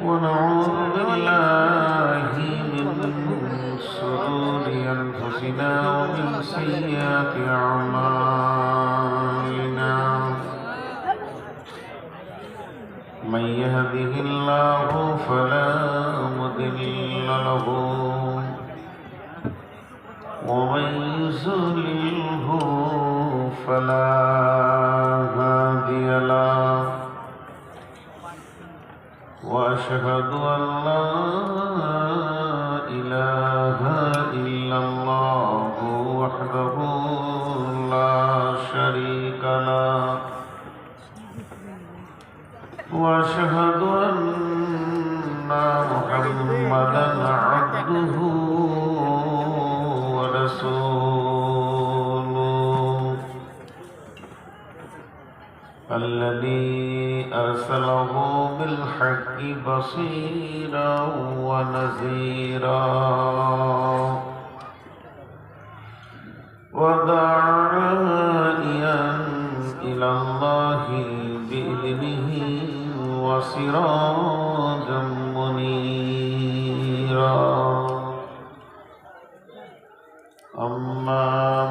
ونعوذ بالله من شرور أنفسنا ومن سيئات أعمالنا من يهده الله فلا مضل له ومن يضلله فلا هادي له وأشهد أن لا إله إلا الله وحده لا شريك له وأشهد أن محمدا عبده ورسوله الذي أرسله بالحق بصيرا ونذيرا وداعيا إلى الله بإذنه وسراجا منيرا أما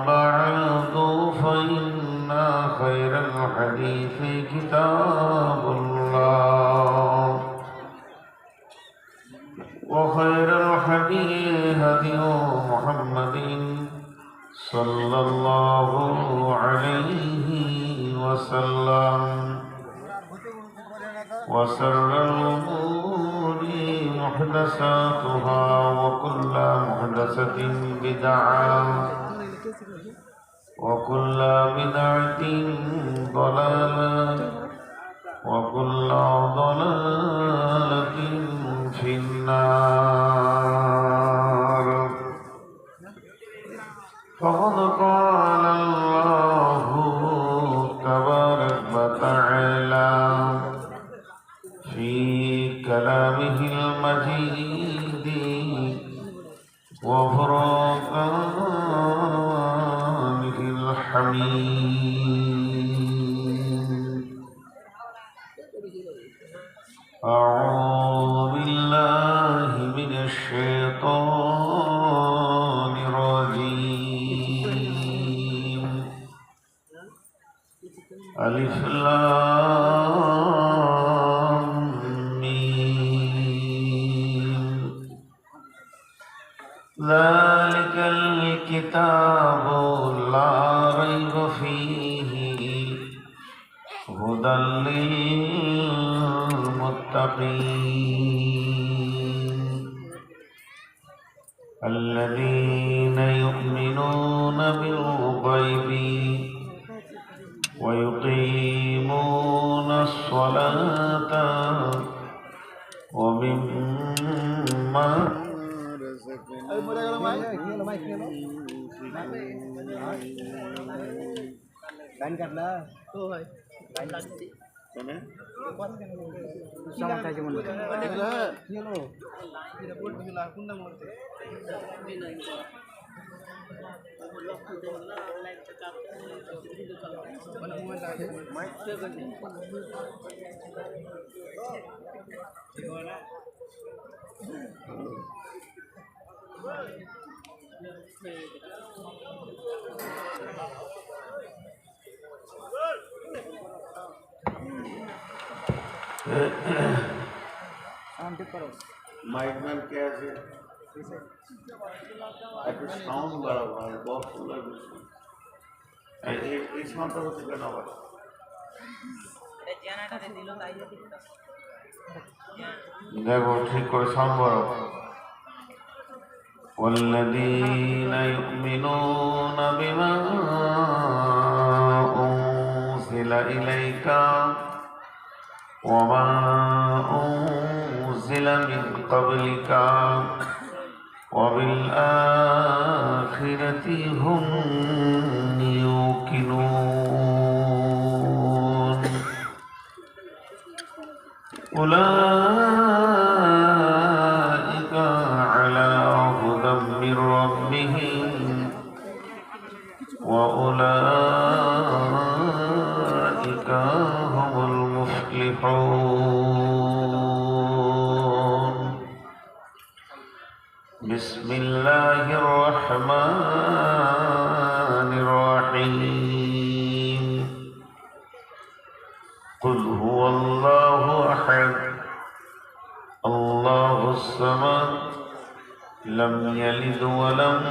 بعد فإن خير الحديث كتاب الله وخير الحديث هدي محمد صلى الله عليه وسلم وشر الأمور محدثاتها وكل محدثة بدعة وكل بدعة ضلالة وكل ضلالة في النار فقد قال الله تبارك وتعالى في كلامه المجيد وفرقانه الحميد أعوذ بالله من الشيطان الرجيم ألف لام ميم ذلك الكتاب لا ريب فيه هدى للمتقين الذين يؤمنون بالغيب ويقيمون الصلاة ومما mic man कैसे একটু sound বাড়াবো আর বক্সগুলো এই সাউন্ডটা হচ্ছে কেন আবার দেখো ঠিক করে সাউন্ড বাড়াবো والذين يؤمنون بما أنزل إليك وما أنزل من قبلك وبالآخرة هم يوقنون أولئك على هدى من ربهم وأولئك هم المفلحون تفلحون بسم الله الرحمن الرحيم قل هو الله أحد الله الصمد لم يلد ولم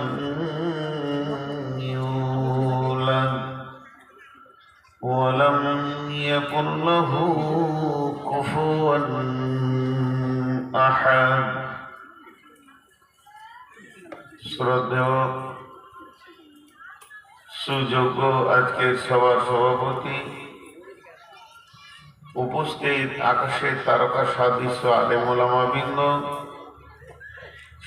يولد ولم يكن له كفوا أحد শ্রদ্ধেয় সুযোগ্য আজকের সভার সভাপতি, উপস্থিত আকাশের তারকা সাদৃশ্য আলেম ওলামা বৃন্দ,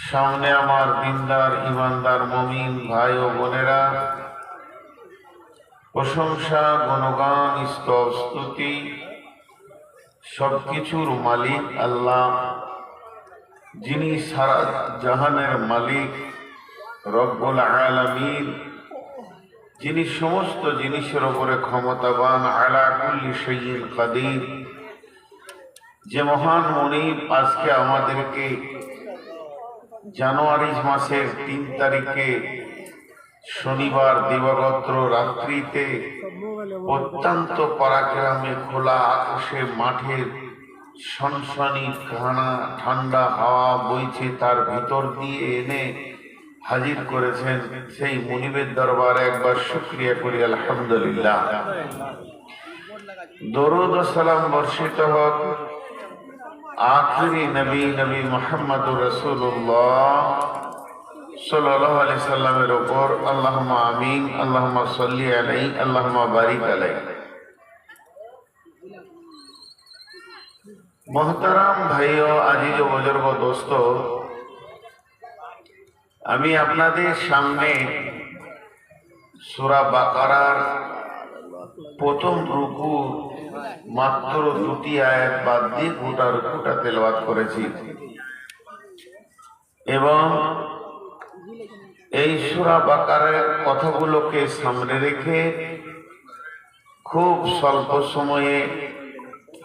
সামনে আমার দিনদার ইমানদার মুমিন ভাই ও বোনেরা, প্রশংসা গুণগান স্তব স্তুতি সবকিছুর মালিক আল্লাহ, যিনি সারা জাহানের মালিক রব্বুল আলামিন, যিনি সমস্ত জিনিসের উপরে ক্ষমতাবান, আলা কুল্লি শাইইন কাদির, যে মহান মুনিব আজকে আমাদেরকে জানুয়ারি মাসের ৩ তারিখে শনিবার দিবাগত রাত্রিতে অত্যন্ত পরাক্রমে খোলা আকাশে মাঠের সনসনি ঘানা ঠান্ডা হাওয়া বইছে তার ভিতর দিয়ে এনে হাজির করেছেন, সেই মুনিবের দরবারে একবার শুকরিয়া করি আলহামদুলিল্লাহ। দরুদ ও সালাম বর্ষিত হোক আখিরি নবী নবী মুহাম্মদুর রাসূলুল্লাহ সাল্লাল্লাহু আলাইহি সাল্লামের উপর। আল্লাহুম্মা আমিন, আল্লাহুম্মা সাল্লি আলাইহি, আল্লাহুম্মা বারিক আলাইহি। মোহতারাম ভাইও, আজিজ ও বুজুর্গ দোস্ত, আমি আপনাদের সামনে সূরা বাকারার প্রথম রুকু মাত্র 2টি আয়াত বাদ দিয়ে গোটা রুকুটা তেলাওয়াত করেছি এবং এই সূরা বাকারার কথাগুলোকে সামনে রেখে খুব স্বল্প সময়ে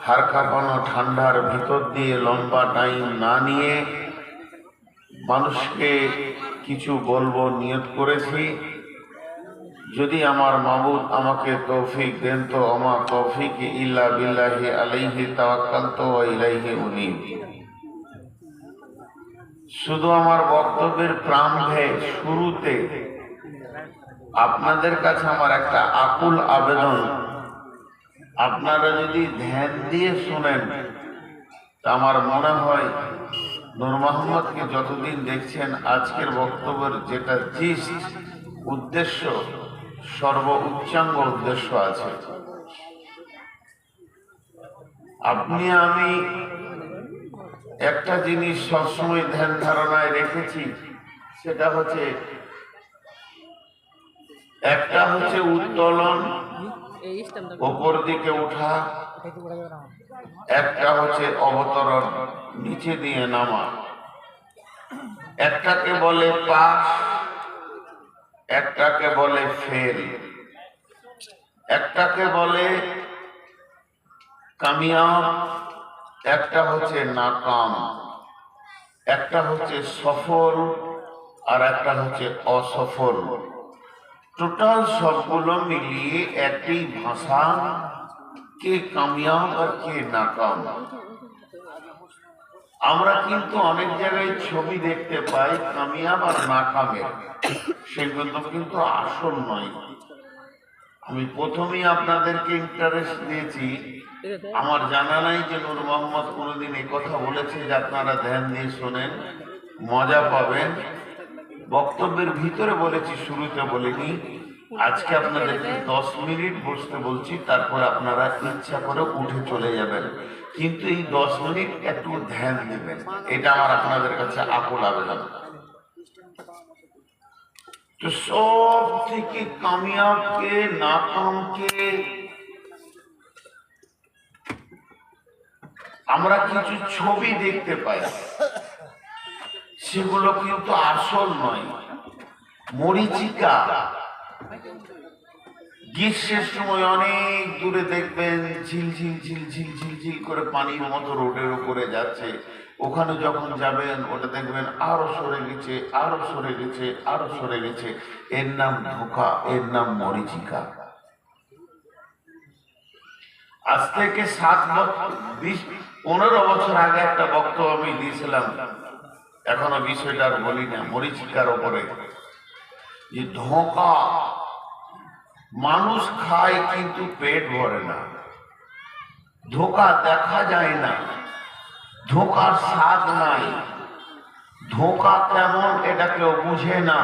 হাড় কাঁপানো ঠান্ডার ভিতর দিয়ে লম্বা টাইম না নিয়ে মানুষকে কিছু বলবো নিয়ত করেছি। যদি আমার মাবুদ আমাকে তৌফিক দেন তো আমার তৌফিক ইল্লা বিল্লাহি আলাইহি তাওয়াক্কালতু ওয়া ইলাইহি উনীব। শুধু আমার বক্তব্যের প্রারম্ভে শুরুতে আপনাদের কাছে আমার একটা আকুল আবেদন, আপনারা যদি ধ্যান দিয়ে শুনেন তা আমার মনে হয় নূর মোহাম্মদকে যতদিন দেখছেন আজকের বক্তব্যের যেটা জিস্ট উদ্দেশ্য, সর্বোচ্চাঙ্গ উদ্দেশ্য আছে। আপনি আমি একটা জিনিস সবসময় ধ্যান ধারণায় রেখেছি, সেটা হচ্ছে একটা হচ্ছে উত্তোলন, উপর দিকে উঠা, একটা হচ্ছে অবতরণ, নিচে দিয়ে নামা। একটাকে বলে পাস, একটাকে বলে ফেল, একটাকে বলে কামিয়াব, একটা হচ্ছে নাকাম, একটা হচ্ছে সফল আর একটা হচ্ছে অসফল। টোটাল সবগুলো মিলিয়ে একই ভাষা, কে কামিয়াব আর কে নাকাম। আমরা কিন্তু অনেক জায়গায় ছবি দেখতে পাই কামিয়াব আর নাকামের, সেগুলো কিন্তু আসল নয়। আমি প্রথমেই আপনাদেরকে ইন্টারেস্ট দিয়েছি, আমার জানা নাই যে নূর মোহাম্মদ কোনোদিন এই কথা বলেছে যে আপনারা ধ্যান দিয়ে শোনেন, মজা পাবেন। বক্তব্যের ভিতরে বলেছি, শুরুতে বলিনি। আজকে আপনাদেরকে 10 মিনিট বসতে বলছি, তারপর আপনারা ইচ্ছা করে উঠে চলে যাবেন, কিন্তু এই 10 মিনিট একটু ধ্যান দেবেন, এটা আমার আপনাদের কাছে আকুল আবেদন। তো সব থেকে কামিয়াবকে নাকামকে আমরা কিছু ছবি দেখতে পাই, সেগুলো কিন্তু আসল নয়, মরিচিকা। গ্রীষ্মের সময় অনেক দূরে দেখবেন ঝিলঝিল ঝিলঝিল ঝিলঝিল করে পানির মতো রোডের উপরে যাচ্ছে। ওখানে যখন যাবেন ওটা দেখবেন আরো সরে গেছে, আরো সরে গেছে, আরো সরে গেছে। এর নাম ধোঁকা, এর নাম মরীচিকা। আজ থেকে 15 বছর আগে একটা বক্তব্য আমি দিয়েছিলাম, এখনো বিষয়টা আর বলি না, মরীচিকার ওপরে। যে ধোঁকা মানুষ খায় কিন্তু পেট ভরে না, ধোঁকা দেখা যায় না, ধোঁকার স্বাদ নাই, ধোঁকা কেমন এটা কেউ বুঝে না,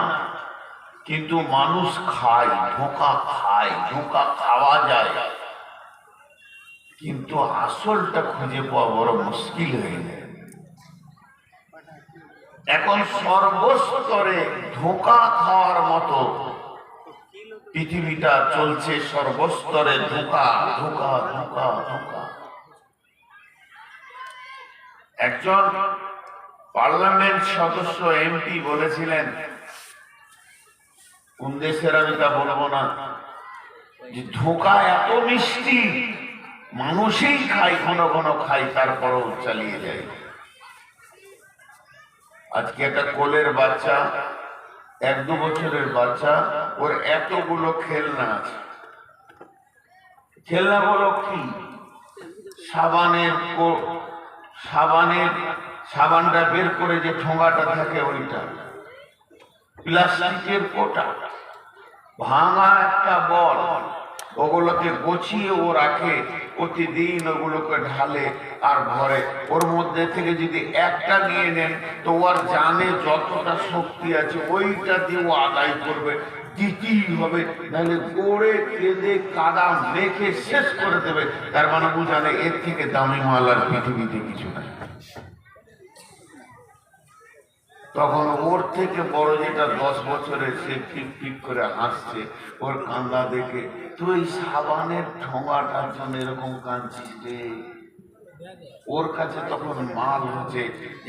কিন্তু মানুষ খায়, ধোঁকা খায়, ধোঁকা খাওয়া যায়, কিন্তু আসলটা খুঁজে পাওয়া বড় মুশকিল হয়ে যায়। এখন সর্বস্তরে ধোঁকা খাওয়ার মতো পৃথিবীটা চলছে, সর্বস্তরে ধোঁকা ধোঁকা ধোঁকা ধোঁকা। একজন পার্লামেন্ট সদস্য এমপি বলেছিলেন, কোন দেশের আমি তা বলবো না, যে ধোঁকা এত মিষ্টি মানুষই খায়, ঘন ঘন খায়, তারপরও চালিয়ে যায়। আজকে একটা কোলের বাচ্চা, 1-2 বছরের বাচ্চা, ওর এতগুলো খেলনা আছে। খেলনাগুলো কি? সাবানটা বের করে যে ঠোঙাটা থাকে ওইটা, প্লাস্টিকের কোটা, ভাঙা একটা বল, ওগুলোকে গুছিয়ে ও রাখে, প্রতিদিন ওগুলোকে ঢালে আর ভরে। ওর মধ্যে থেকে যদি একটা নিয়ে নেন তো ওর জানে যতটা শক্তি আছে ওইটা দিয়ে ও আদায় করবে, দিতেই হবে, নাহলে গড়ে কেঁদে কাদা মেখে শেষ করে দেবে। তার মানে বুঝালে এর থেকে দামি মাল আর পৃথিবীতে কিছু নাই। তখন ওর থেকে বড় যেটা 10 বছরের, সে ফিক ফিক করে হাসছে ওর কান্দা দেখে। তুই সাবানের ঠোঙাটার জন্য এরকম কাঁদছিস রে? ওর কাছে তখন মাল হচ্ছে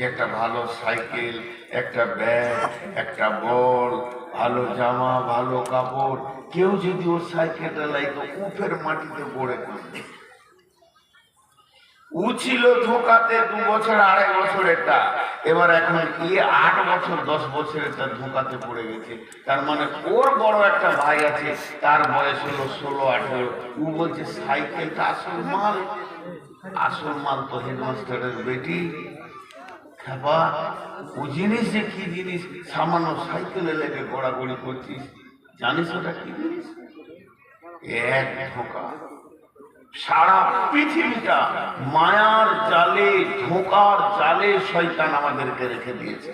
একটা ভালো সাইকেল, একটা ব্যাগ, একটা বল, ভালো জামা, ভালো কাপড়। কেউ যদি ওর সাইকেলটা লাইতো উফের মাটিতে পড়ে কাঁদবে। ও ছিল ধোঁকাতে 2 বছর 2.5 বছরেরটা, এবার এখন 8 বছর 10 বছরেরটা ধোঁকাতে পড়ে গেছে। তার মানে ওর বড় একটা ভাই আছে, তার বয়স হলো 16-18। ও বলছে সাইকেলটা আসল মাল। আসল মাল তো হেডমাস্টারের বেটি। খাবা ও জিনিস যে কি জিনিস, সামান্য সাইকেলে লেগে গড়াগড়ি করছিস, জানিস ওটা কি জিনিস? এক ধোঁকা। সারা পৃথিবীটা মায়ার জালে, ধোঁকার জালে শয়তান আমাদেরকে রেখে দিয়েছে।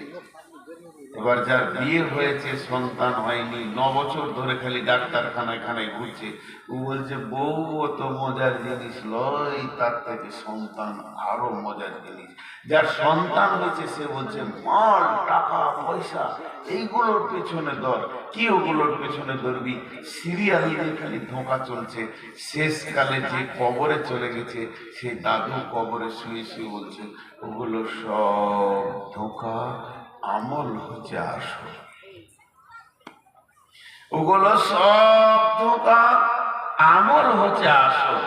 এবার যার বিয়ে হয়েছে, সন্তান হয়নি, 9 বছর ধরে খালি ডাক্তারখানায় খানায় ঘুরছে, ও বলছে বউ অত মজার জিনিস লয়, তার থেকে সন্তান আরো মজার জিনিস। যার সন্তান হয়েছে সে বলছে মাল, টাকা পয়সা, এইগুলোর পেছনে দর। কি ওগুলোর পেছনে দৌড়বি? সিরিয়াল দিয়ে খালি ধোঁকা চলছে। শেষকালে যে কবরে চলে গেছে, সেই দাদু কবরে শুয়ে শুয়ে বলছে ওগুলো সব ধোঁকা, আমল হচ্ছে আসল। ওগুলো সব ধোঁকা, আমল হচ্ছে আসল।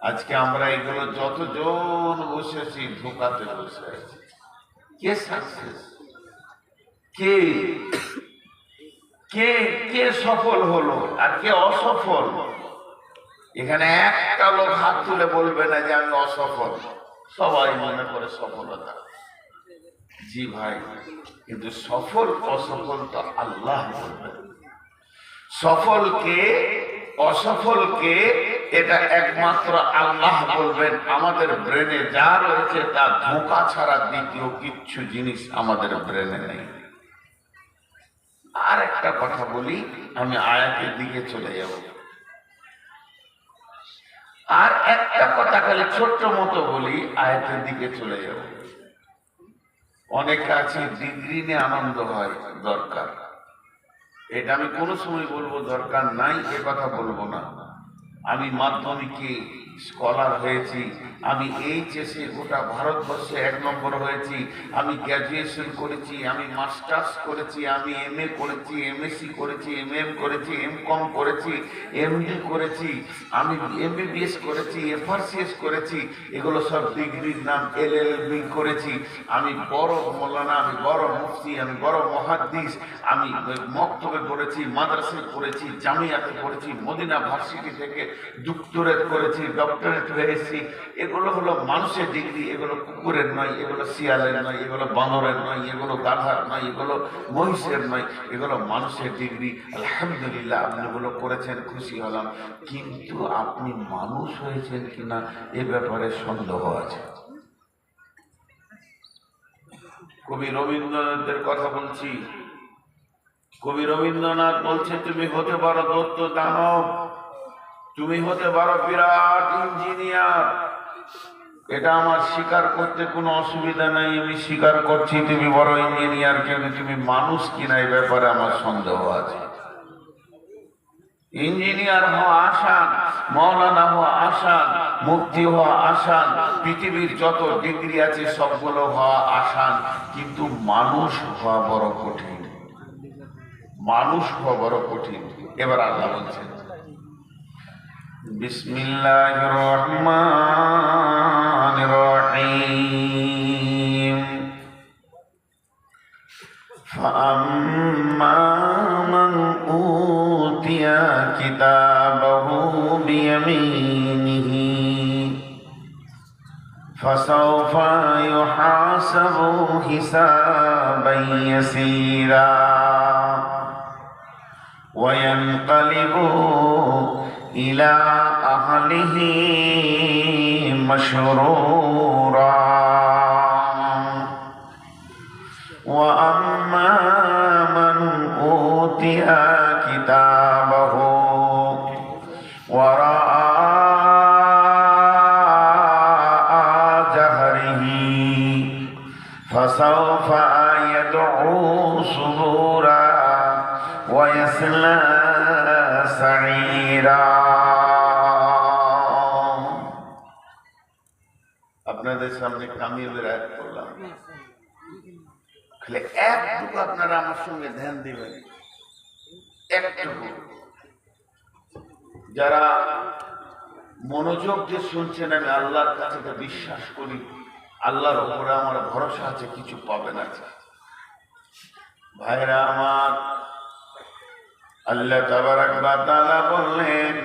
আজকে আমরা এগুলো যতজন বসেছি ধোঁকাতে বসে আছি। কে সাকসেস? কে কে কে সফল হলো আর কে অসফল? এখানে একটা লোক হাত তুলে বলবে না যে আমি অসফল। সবাই মনে করে সফলতা। জি ভাই, কিন্তু সফল অসফল তো আল্লাহ বলবেন। সফলকে অসফলকে এটা একমাত্র আল্লাহ বলবেন। আমাদের ব্রেনে যা রয়েছে তা ধোঁকা ছাড়া দ্বিতীয় কিচ্ছু জিনিস আমাদের ব্রেনে নেই। আর একটা কথা বলি, আমি আয়াতের দিকে চলে যাব। আর একটা কথা খালি ছোট্ট মতো বলি, আয়াতের দিকে চলে যাব। অনেকে আছে ডিগ্রি নিয়ে আনন্দ হয়, দরকার। এটা আমি কোনো সময় বলবো দরকার নাই, এ কথা বলবো না। আমি মাধ্যমিকে স্কলার হয়েছি, আমি এইচএসে গোটা ভারতবর্ষে 1 নম্বর হয়েছি, আমি গ্র্যাজুয়েশন করেছি, আমি মাস্টার্স করেছি, আমি এমএ করেছি, এমএসসি করেছি, এমএম করেছি, এমকম করেছি, এমডি করেছি, আমি এমবিবিএস করেছি, এফআরসিএস করেছি, এগুলো সব ডিগ্রির নাম। এলএলবি করেছি, আমি বড় মৌলানা, আমি বড় মুফতি, আমি বড় মুহাদ্দিস, আমি মক্তবে পড়েছি, মাদ্রাসায় পড়েছি, জামিয়াতে পড়েছি, মদিনা ভার্সিটি থেকে ডক্টরেট করেছি, ডক্টরেট হয়েছি। এগুলো হলো মানুষের ডিগ্রি, এগুলো কুকুরের নয়, এগুলো শিয়ালের নয়, এগুলো বানরের নয়, এগুলো গাধার নয়, এগুলো মহিষের নয়, এগুলো মানুষের ডিগ্রি। আলহামদুলিল্লাহ, আপনি এগুলো করেছেন, খুশি হলাম। কিন্তু আপনি মানুষ হয়েছেন কিনা এ ব্যাপারে সন্দেহ আছে। কবি রবীন্দ্রনাথের কথা বলছি। কবি রবীন্দ্রনাথ বলছে, তুমি হতে পারো দৈত্য দানব, তুমি হতে পারো বিরাট ইঞ্জিনিয়ার, এটা আমার স্বীকার করতে কোনো অসুবিধা নাই, আমি স্বীকার করছি তুমি বড় ইঞ্জিনিয়ার, কিন্তু তুমি মানুষ কিনা এই ব্যাপারে আমার সন্দেহ আছে। ইঞ্জিনিয়ার হওয়া আসান, মৌলানা হওয়া আসান, মুফতি হওয়া আসান, পৃথিবীর যত ডিগ্রি আছে সবগুলো হওয়া আসান, কিন্তু মানুষ হওয়া বড় কঠিন। মানুষ হওয়া বড় কঠিন। এবার আল্লাহ বলছেন, বিসমিল্লাহির রহমানির রহিম, ফাআম্মা মান উতিয়া কিতাবাহু বিয়ামিনিহি ফাসাওফা ইউহাসাবু হিসাবান ইয়াসীরা ওয়া ইয়ানকালিবু ইলা আহলিহি মাশরুরা ওয়া আম্মা মান উতিয়া কিতাবাহু ওয়ারাআ জাহরিহি ফাসাওফা ইয়াদউ সুবুরা ওয়া ইয়াসলা সাঈরা। আপনাদের সামনে কামিয়াবের আয়াত করলাম, খালি একটুকু আপনারা আমার সঙ্গে ধ্যান দিবেন। একটুকু যারা মনোযোগ দিয়ে শুনছেন, আমি আল্লাহর কাছে বিশ্বাস করি, আল্লাহর উপরে আমার ভরসা আছে, কিছু পাবেন আছে। ভাইরা আমার, আল্লাহ তাবারাক ওয়া তাআলা বললেন,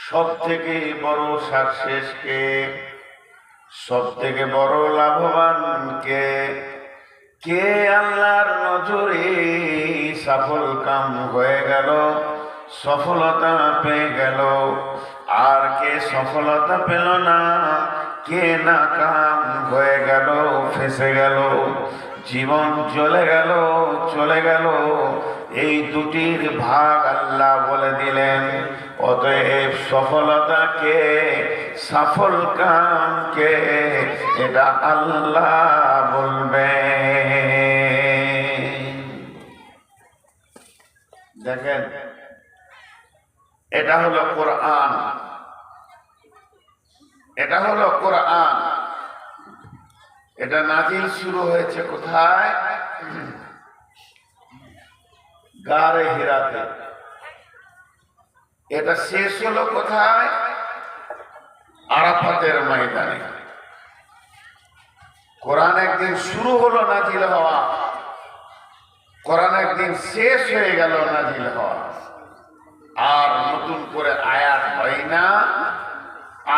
সব থেকে বড় সাকসেস কে, সব থেকে বড় লাভবান কে? কে আল্লাহর নজরে সফল কাম হয়ে গেল, সফলতা পেয়ে গেল, আর কে সফলতা পেল না, কে নাকাম হয়ে গেল, ফেসে গেল, জীবন চলে গেল, চলে গেল। এই দুটির ভাগ আল্লাহ বলে দিলেন। অতএব সফলতাকে, সফল কামকে এটা আল্লাহ বলবে। দেখেন, এটা হলো কোরআন, এটা হলো কোরআন। এটা নাজিল শুরু হয়েছে কোথায়? গারে হিরাতে। এটা শেষ হলো কোথায়? আরাফাতের ময়দানে। কোরআন একদিন শুরু হলো নাজিল হওয়া, কোরআন একদিন শেষ হয়ে গেল নাজিল হওয়া। আর নতুন করে আয়াত হয় না,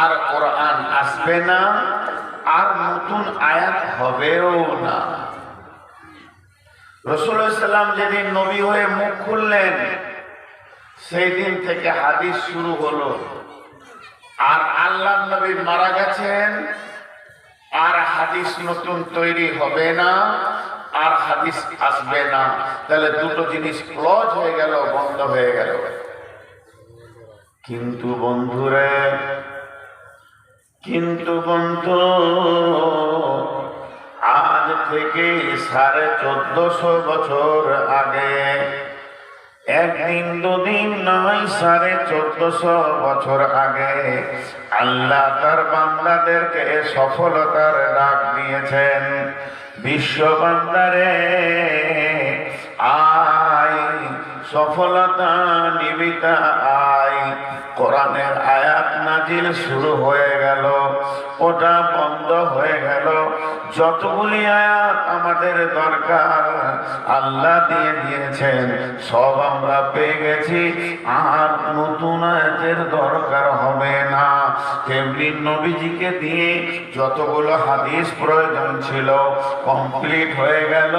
আর কোরআন আসবে না, আর নতুন আয়াত হবেও না। রাসূলুল্লাহ সাল্লাল্লাহু আলাইহি ওয়াসাল্লাম যেদিন নবী হয়ে মুখ খুললেন, সেই দিন থেকে হাদিস শুরু হলো। আর আল্লাহর নবী মারা গেছেন, আর হাদিস নতুন তৈরি হবে না, আর হাদিস আসবে না। তাহলে দুটো জিনিস ক্লোজ হয়ে গেল, বন্ধ হয়ে গেল। কিন্তু বন্ধুরে, কিন্তু বন্ধু, আজ থেকে 1450 বছর আগে একদিন দুদিন নয়, 1450 বছর আগে আল্লাহ তার বান্দাদেরকে সফলতার ডাক দিয়েছেন। বিশ্ব বান্দারে আয়, সফলতা নিবিতা আয়। কোরআনের আয়াত নাজিল শুরু হয়ে গেল, ওটা বন্ধ হয়ে গেল। যতগুলি আয়াত আমাদের দরকার আল্লাহ দিয়ে দিয়েছেন, সব আমরা পেয়ে গেছি। আর নতুন আয়াতের দরকার হবে না। তেমনি নবীজিকে দিয়ে যতগুলো হাদিস প্রয়োজন ছিল কমপ্লিট হয়ে গেল।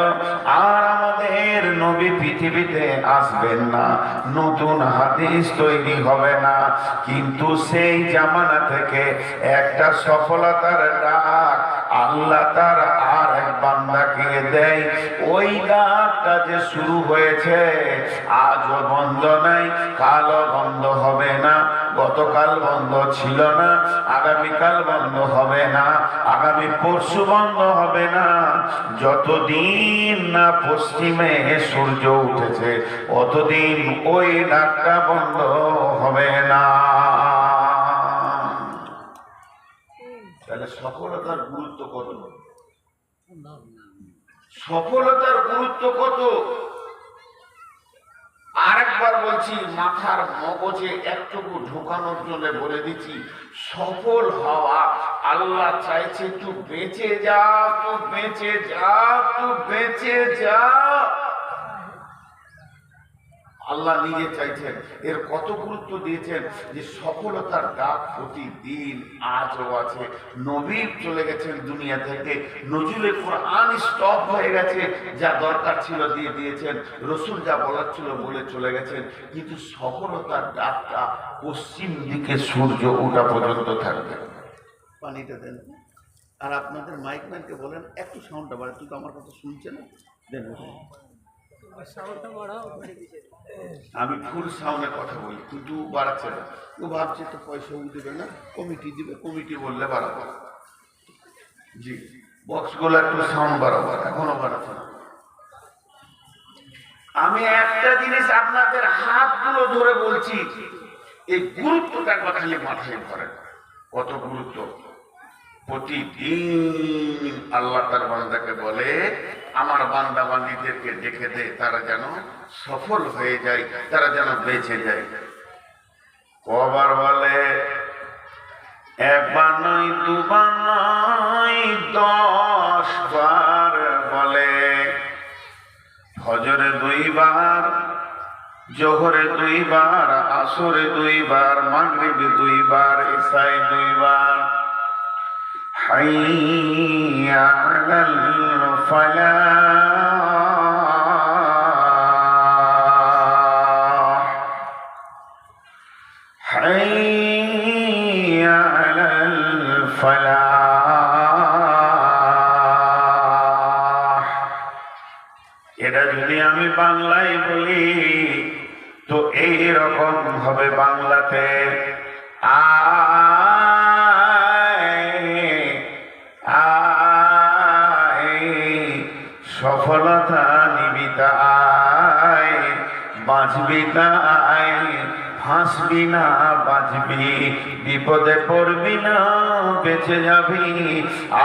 আর আমাদের নবী পৃথিবীতে আসবেন না, নতুন হাদিস তৈরি হবে না। কিন্তু সেই জামানা থেকে একটা সফলতার ডাক আল্লাহ তার আর এক বান্দাকে দেয়। ওই ডাকটা যে শুরু হয়েছে আজও বন্ধ নাই, কালও বন্ধ হবে না। গতকাল বন্ধ ছিল না, আগামীকাল বন্ধ হবে না, আগামী পরশু বন্ধ হবে না। যতদিন না পশ্চিমে সূর্য উঠেছে অতদিন ওই ডাকটা বন্ধ হবে না। তাহলে সফলতার গুরুত্ব কত? সফলতার গুরুত্ব কত? আরেকবার বলছি, মাথার মগজে একটুকু ঢোকানোর জন্য বলে দিচ্ছি, সফল হওয়া আল্লাহ চাইছে তুই বেঁচে যা, তুই বেঁচে যা, তুই বেঁচে যা। আল্লাহ নিজে চাইছেন। এর কত গুরুত্ব দিয়েছেন যে সফলতার ডাক প্রতিদিন আজও আছে। নবী চলে গেছেন দুনিয়া থেকে, নজরুলে কোরআন স্টপ হয়ে গেছে, যা দরকার ছিল দিয়ে দিয়েছেন, রসুল যা বলার ছিল বলে চলে গেছেন। কিন্তু সফলতার ডাকটা পশ্চিম দিকে সূর্য ওঠা পর্যন্ত থাকবে। পানিটা দেন। আর আপনাদের মাইকম্যানকে বলেন একটু সাউন্ডটা বাড়ে, তুই তো আমার কথা শুনছে না, দেন। আমি ফুল সাউন্ডে কথা বলি, কিন্তু বাড়াচ্ছে না। ও ভাবছে তো পয়সাও দেবে না, কমিটি দিবে, কমিটি বললে বাড়াবো। জি, বক্সগুলো একটু সাউন্ড বাড়াবো, এখনো বাড়াচ্ছে না। আমি একটা জিনিস আপনাদের হাতগুলো ধরে বলছি, এই গুরুত্বটা কথা খালি মাথায় ধরেন। কত গুরুত্ব! প্রতিদিন আল্লাহ তার বান্দাকে বলে আমার বান্দা বান্দীদেরকে ডেকে দে, তারা যেন সফল হয়ে যায়, তারা যেন বেঁচে যায়। কবার বলে? একবার নয়, দুবার নয়, 10 বার বলে। ফজরে 2 বার, জোহরে 2 বার, আসরে 2 বার, মাগরিবে 2 বার, ইশায় 2 বার। حي على الفلاح، حي على الفلاح। এটা যদি আমি বাংলায় বলি তো এই রকম হবে বাংলাতে, সফলতা নিবিতা আয়, বাঁচবি না আয়, হাসবি না বাঁচবি, বিপদে পড়বি না বেঁচে যাবি।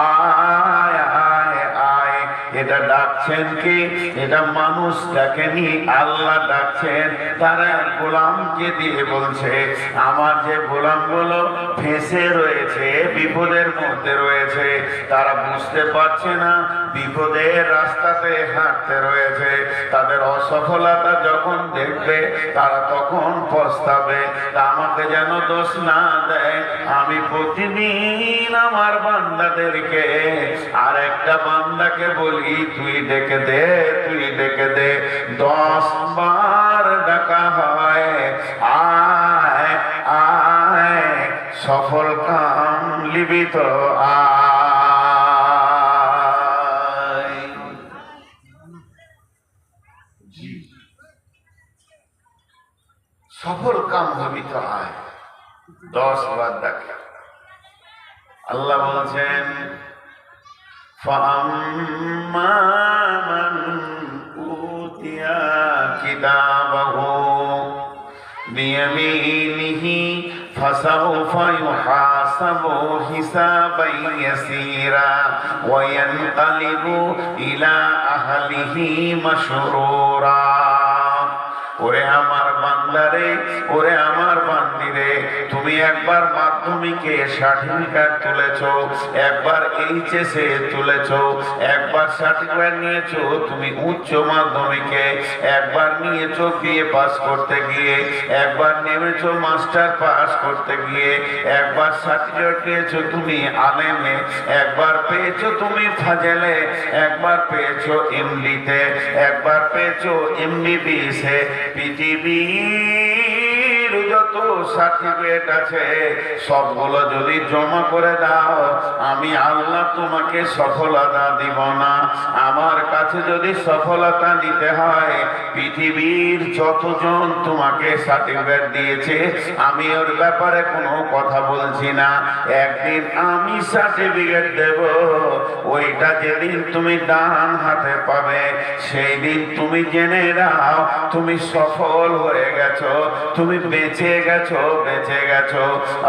আয় আয় আয়। এটা ডাকছেন কি? এটা মানুষ ডাকেনি, আল্লাহ ডাকছেন। তারা গোলামকে দিয়ে বলছে আমার যে গোলামগুলো ফেঁসে রয়েছে, বিপদের মধ্যে রয়েছে, তারা বুঝতে পারছে না বিপদের রাস্তাতে হাঁটতে রয়েছে। তাদের অসফলতা যখন দেখবে তারা তখন পস্তাবে। আমাকে যেন দোষ না দেয়। আমি প্রতিদিন আমার বান্দাদেরকে আর একটা বান্দাকে বলি তুই ডেকে দে, তুই ডেকে দে। 10 বার ডাকা হয়, আয় আয়, সফল কাম লিবিত আয়। জি, সফল কাম লিবিত আয়, 10 বার ডাকে। আল্লাহ বলছেন فَأَمَّا مَنْ উতিয়া কিতাবাহু বিয়ামিনিহি ফাসাউফা ইউহাসাবু হিসাবান ইয়াসীরা ওয়া ইয়ানকালিবু ইলা আহলিহি মাসরুরা। ওরে আমার বান্দারে, ওরে আমার বান্দিরে, তুমি একবার মাধ্যমিকে সার্টিফিকেট তুলেছো, একবার এইচএসে তুলেছো, একবার সার্টিফিকেট নিয়েছো তুমি উচ্চ মাধ্যমিকে, একবার নিয়েছো বিএ পাস করতে গিয়ে, একবার নেমেছো মাস্টার পাস করতে গিয়ে, একবার সার্টিফিকেট পেয়েছো তুমি আলেমে, একবার পেয়েছো তুমি ফাজেলে, একবার পেয়েছো এমডিতে, একবার পেয়েছো এমবিবিএসে। পৃথিবীর যত সার্টিফিকেট আছে সবগুলো যদি জমা করে দাও, আমি আল্লাহ তোমাকে সফলতা দিব না। আমার কাছে যদি সফলতা নিতে হয়, পৃথিবীর যতজন তোমাকে সার্টিফিকেট দিয়েছে আমি ওর ব্যাপারে কোনো কথা বলছি না। একদিন আমি সার্টিফিকেট দেব, ওইটা যেদিন তুমি ডান হাতে পাবে সেই দিন তুমি জেনে নাও তুমি সফল হয়ে গেছো, তুমি বেঁচে গেছো, বেঁচে গেছো।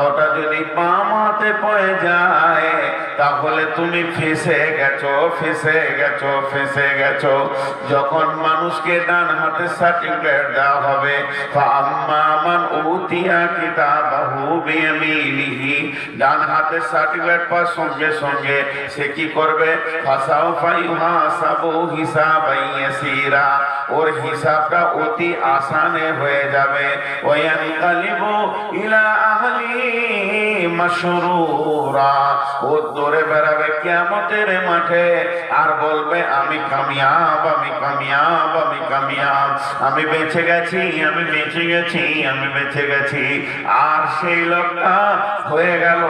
ওটা যদি বাম হাতে পড়ে যায় তাহলে তুমি ফেঁসে গেছো, ফেঁসে গেছো, ফেঁসে গেছো। যখন মানুষকে ডান হাতে সার্টিফিকেট দেওয়া হবে, ফাআম্মা মান উতিয়া কিতাবাহু বিয়ামিনিহি, ডান হাতে সার্টিফিকেট পাওয়ার সঙ্গে সঙ্গে সে কি করবে? ফাসাউফা ইউহাসাবু হিসাবান ইয়াসীরা, ওর হিসাবটা অতি আসানে হয়ে যাবে। ওয়া ইয়ানকালিবু ইলা আহলি মাসরুরা, ও দৌড়ে বেড়াবে কিয়ামতের মাঠে আর বলবে আমি কামিয়াব, আমি কামিয়াব, আমি কামিয়াব, আমি বেঁচে গেছি, আমি বেঁচে গেছি, আমি বেঁচে গেছি। আর সেই লোকটা হয়ে গেল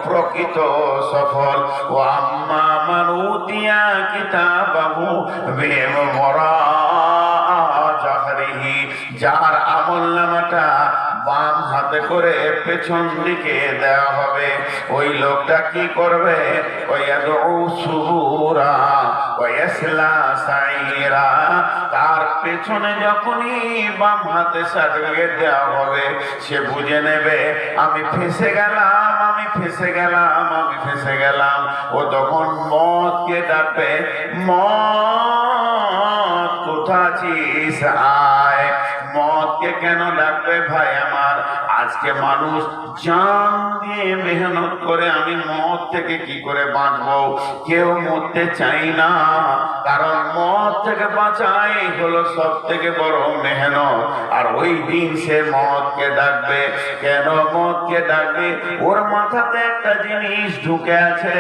প্রকৃত সফল। ও আম্মা মান উতিয়া কিতাবাহু বিওয়ারা জাহরিহি, যার আমলনামাটা বাম হাতে করে পেছন দিকে দেওয়া হবে, ওই লোকটা কি করবে? ওয়ায়াদউ সুবুরা ওয়ায়াসলা সাইরা, তার পেছনে যখনই বাম হাতে সার্টিফিকেট দেওয়া হবে সে বুঝে নেবে আমি ফেঁসে গেলাম, আমি ফেঁসে গেলাম, আমি ফেঁসে গেলাম। ও তখন মওতকে ডাকবে, মওত কোথা আছিস আয়। মওতকে কেন ডাকবে ভাই আমার? আজকে মানুষ জান দিয়ে মেহনত করে আমি মওত থেকে কি করে বাঁচবো, কেউ মরতে চাই না, কারণ মওত থেকে বাঁচাই হলো সব থেকে বড় মেহনত। আর ওই দিন সে মওতকে ডাকবে। কেন মওতকে ডাকবে? ওর মাথাতে একটা জিনিস ঢুকে আছে,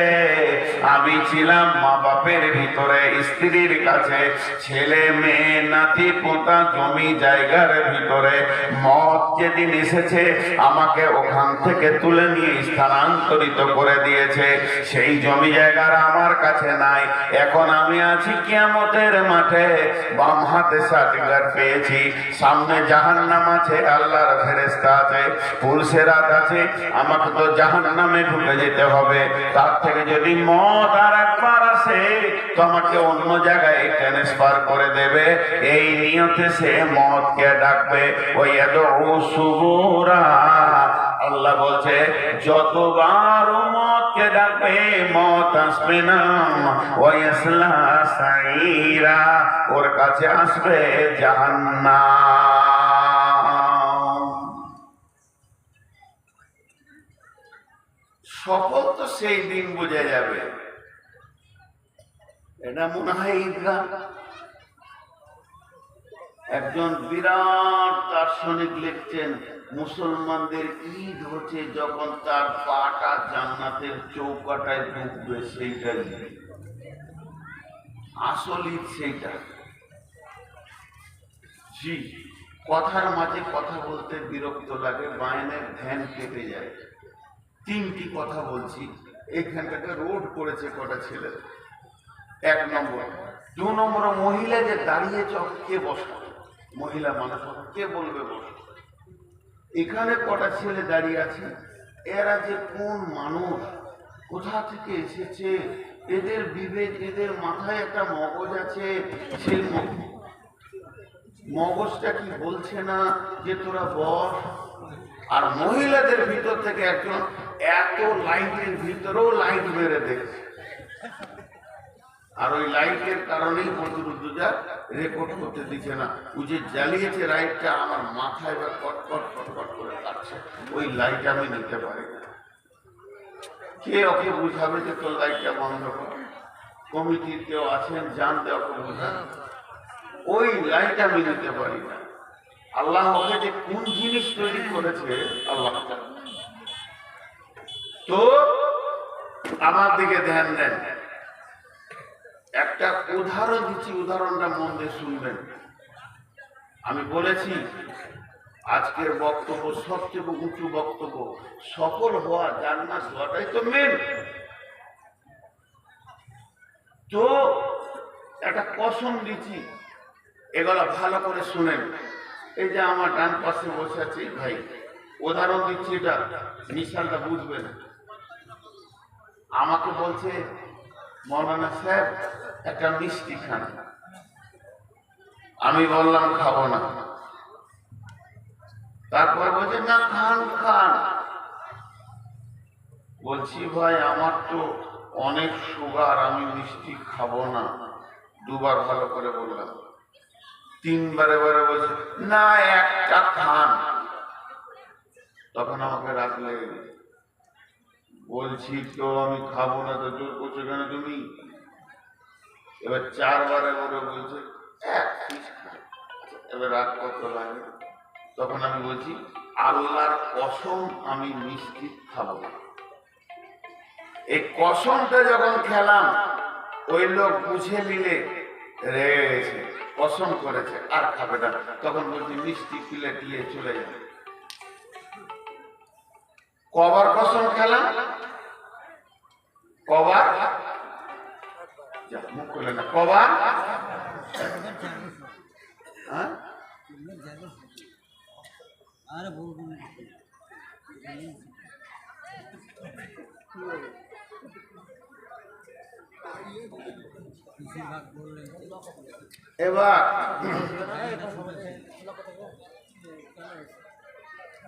আমি ছিলাম মা বাপের ভিতরে, স্ত্রীর কাছে, ছেলে মেয়ে নাতি পোতা জমি জায়গার ভিতরে। মওত যেদিন এসেছে আমাকে ওখান থেকে তুলে নিয়ে স্থানান্তরিত করে দিয়েছে, সেই জমি জায়গার আমার কাছে নাই। এখন আমি আছি কিয়ামতের মাঠে, বাম হাতে সার্টিফিকেট পেয়েছি, সামনে জাহান্নাম আছে, আল্লাহর ফেরেশতা আছে, পুলসেরাত আছে, আমাকে তো জাহান্নামে ঢুকে যেতে হবে। তার থেকে যদি মওত আর একবার আসে তো আমাকে অন্য জায়গায় ট্রান্সফার করে দেবে, এই নিয়তে সে মওতকে ডাকবে। ওয়ায়াদউ সুবুরা, আল্লাহ বলছে যতবার মওতকে ডাকবে মওত আসবে না। ওয়ায়াসলা সাইরা, ওর কাছে আসবে জাহান্নাম। সফল তো সেই দিন বুঝে যাবে। এটা মনে হয় ঈদগাহ। একজন বিরাট দার্শনিক লিখছেন মুসলমানদের ঈদ হচ্ছে যখন তার পাটা জান্নাতের চৌকাটায় ঢুকবে, সেইটাই আসল ঈদ, সেইটা। জি, কথার মাঝে কথা বলতে বিরক্ত লাগে, বায়নের ধ্যান কেটে যায়। তিনটি কথা বলছি, এইখানটাকে রোড করেছে কটা ছেলে। এক নম্বর। দু নম্বর, মহিলা যে দাঁড়িয়ে চক কে বসা, মহিলা মানুষ কে বলবে বস। এখানে কটা ছেলে দাঁড়িয়ে আছে, এরা যে কোন মানুষ, কোথা থেকে এসেছে, এদের বিবেক, এদের মাথায় একটা মগজ আছে, সেই মগজটা কি বলছে না যে তোরা বস? আর মহিলাদের ভিতর থেকে একজন এত লাইটের ভিতরেও লাইট মেরে দেখছে, আর ওই লাইটের কারণেই বদরুদ্দোজা রেকর্ড করতে দিচ্ছে না। ওই যে জ্বালিয়েছে লাইটটা আমার মাথায় বা কটকট কটকট করে কাটছে, ওই লাইট আমি নিতে পারি না। কে ওকে বুঝাবে যে তোর লাইটটা বন্ধ কর? কমিটির কেউ আছেন, জানতে ওকে বুঝাবে, ওই লাইট আমি নিতে পারি না। আল্লাহ ওকে যে কোন জিনিস তৈরি করেছে আল্লাহ। তো আমার দিকে ধ্যান দেন, একটা উদাহরণ দিচ্ছি, উদাহরণটা মন দিয়ে শুনবেন। আমি বলেছি আজকের বক্তব্য সবচেয়ে উঁচু বক্তব্য, সফল হওয়া জান্নাত হওয়াটাই তো মেন। তো একটা কসম দিচ্ছি, এগুলো ভালো করে শুনেন। এই যে আমার ডান পাশে বসে আছে ভাই, উদাহরণ দিচ্ছি, এটা মিশালটা বুঝবেন। আমাকে বলছে মৌলানা সাহেব একটা মিষ্টি খান। আমি বললাম খাবো না। তারপর বলছে না খান খান। বলছি ভাই আমার তো অনেক সুগার, আমি মিষ্টি খাবো না। দুবার ভালো করে বললাম, তিনবারে বারে বলছে না একটা খান। তখন আমাকে রাগ লেগে গেল। বলছি তো আমি খাবো না, তো জোর করছো কেন তুমি? এবার চারবারে করে বলছে এক পিস খান। এবার রাগ কত লাগে? তখন আমি বলছি আল্লাহর কসম আমি মিষ্টি খাবো না। এই কসমটা যখন খেলাম, ওই লোক বুঝে নিলে রেগে গেছে, কসম করেছে আর খাবে না। তখন বলছি মিষ্টি প্লেট নিয়ে চলে যাবে। কবার কসম খেলাম? কবার? মুখ করলে না, কবার? হ্যাঁ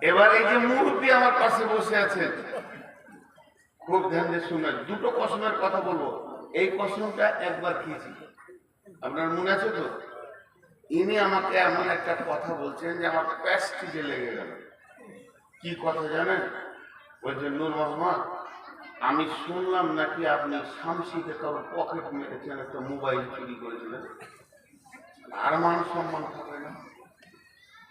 এবার এই যে মুরব্বী আমার পাশে বসে আছেন, খুব ধ্যান দিয়ে শুনবেন। দুটো কসমের কথা বলবো। এই কসমটা একবার খেয়েছি, আপনার মনে আছে তো? ইনি আমাকে এমন একটা কথা বলছেন যে আমার প্যাস্টিজে লেগে গেল। কি কথা জানেন? বলছেন নূর মোহাম্মদ, আমি শুনলাম নাকি আপনি শামসিকে কারো পকেট মেরেছেন, একটা মোবাইল চুরি করেছিলেন, আর মান সম্মান থাকবে না।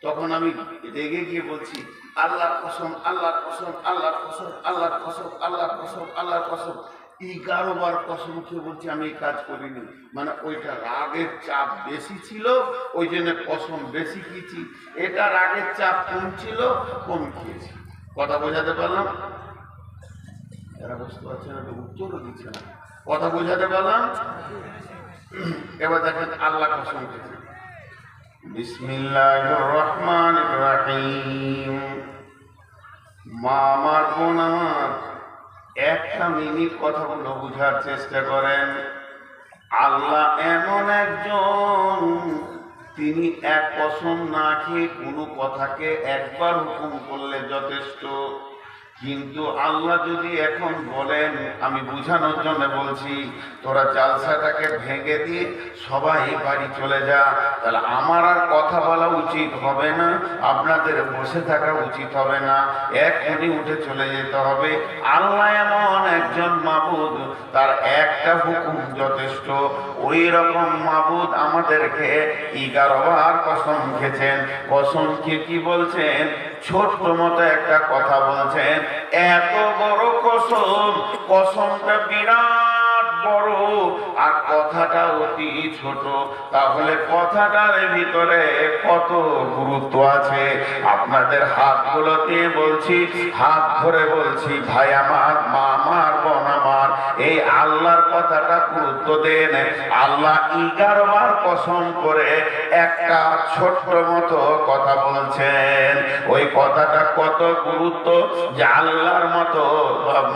তখন আমি রেগে গিয়ে বলছি আল্লাহর কসম, আল্লাহর কসম, আল্লাহর কসম, আল্লাহর কসম, আল্লাহর কসম, আল্লাহর কসম। 11 বার কসম খেয়ে বলছি আমি এই কাজ করিনি। মানে ওইটা রাগের চাপ বেশি ছিল, ওই জন্য কসম বেশি খেয়েছি। এটা রাগের চাপ কম ছিল, কম খেয়েছি। কথা বোঝাতে পারলাম? এরা বুঝতে পারছে না, উত্তরও দিচ্ছে না। কথা বোঝাতে পারলাম? এবার দেখেন আল্লাহ কসম খেয়েছে। বিসমিল্লাহির রহমানির রহিম। মা আমার, বোন আমার, একটা মিনিট কথাগুলো বুঝার চেষ্টা করেন। আল্লাহ এমন একজন, তিনি এক কসম না খেয়ে কোনো কথাকে একবার হুকুম করলে যথেষ্ট। কিন্তু আল্লাহ যদি এখন বলেন, আমি বুঝানোর জন্য বলছি, তোরা জালসাটাকে ভেঙে দিয়ে সবাই বাড়ি চলে যা, তাহলে আমার আর কথা বলা উচিত হবে না, আপনাদের বসে থাকা উচিত হবে না, এখনই উঠে চলে যেতে হবে। আল্লাহ এমন একজন মাবুদ, তার একটা হুকুম যথেষ্ট। ওই রকম মাবুদ আমাদেরকে 11 বার কসম খেয়েছেন। কসম খেয়ে কি বলছেন? ছোট্ট মতো একটা কথা বলছেন, এত বড় কসম, কসমটা বিরাট বড় আর কথাটা অতি ছোট। তাহলে কথাটার ভিতরে কত গুরুত্ব আছে। আপনাদের হাতগুলো দিয়ে বলছি, হাত ধরে বলছি, ভাই আমার, মা আমার, বোন আমার, এই আল্লাহর কথা কথাটা গুরুত্ব দেন। আল্লাহ 11 বার কসম করে একটা ছোট্ট মতো কথা বলছেন। ওই কথাটা কত গুরুত্ব যে আল্লাহর মতো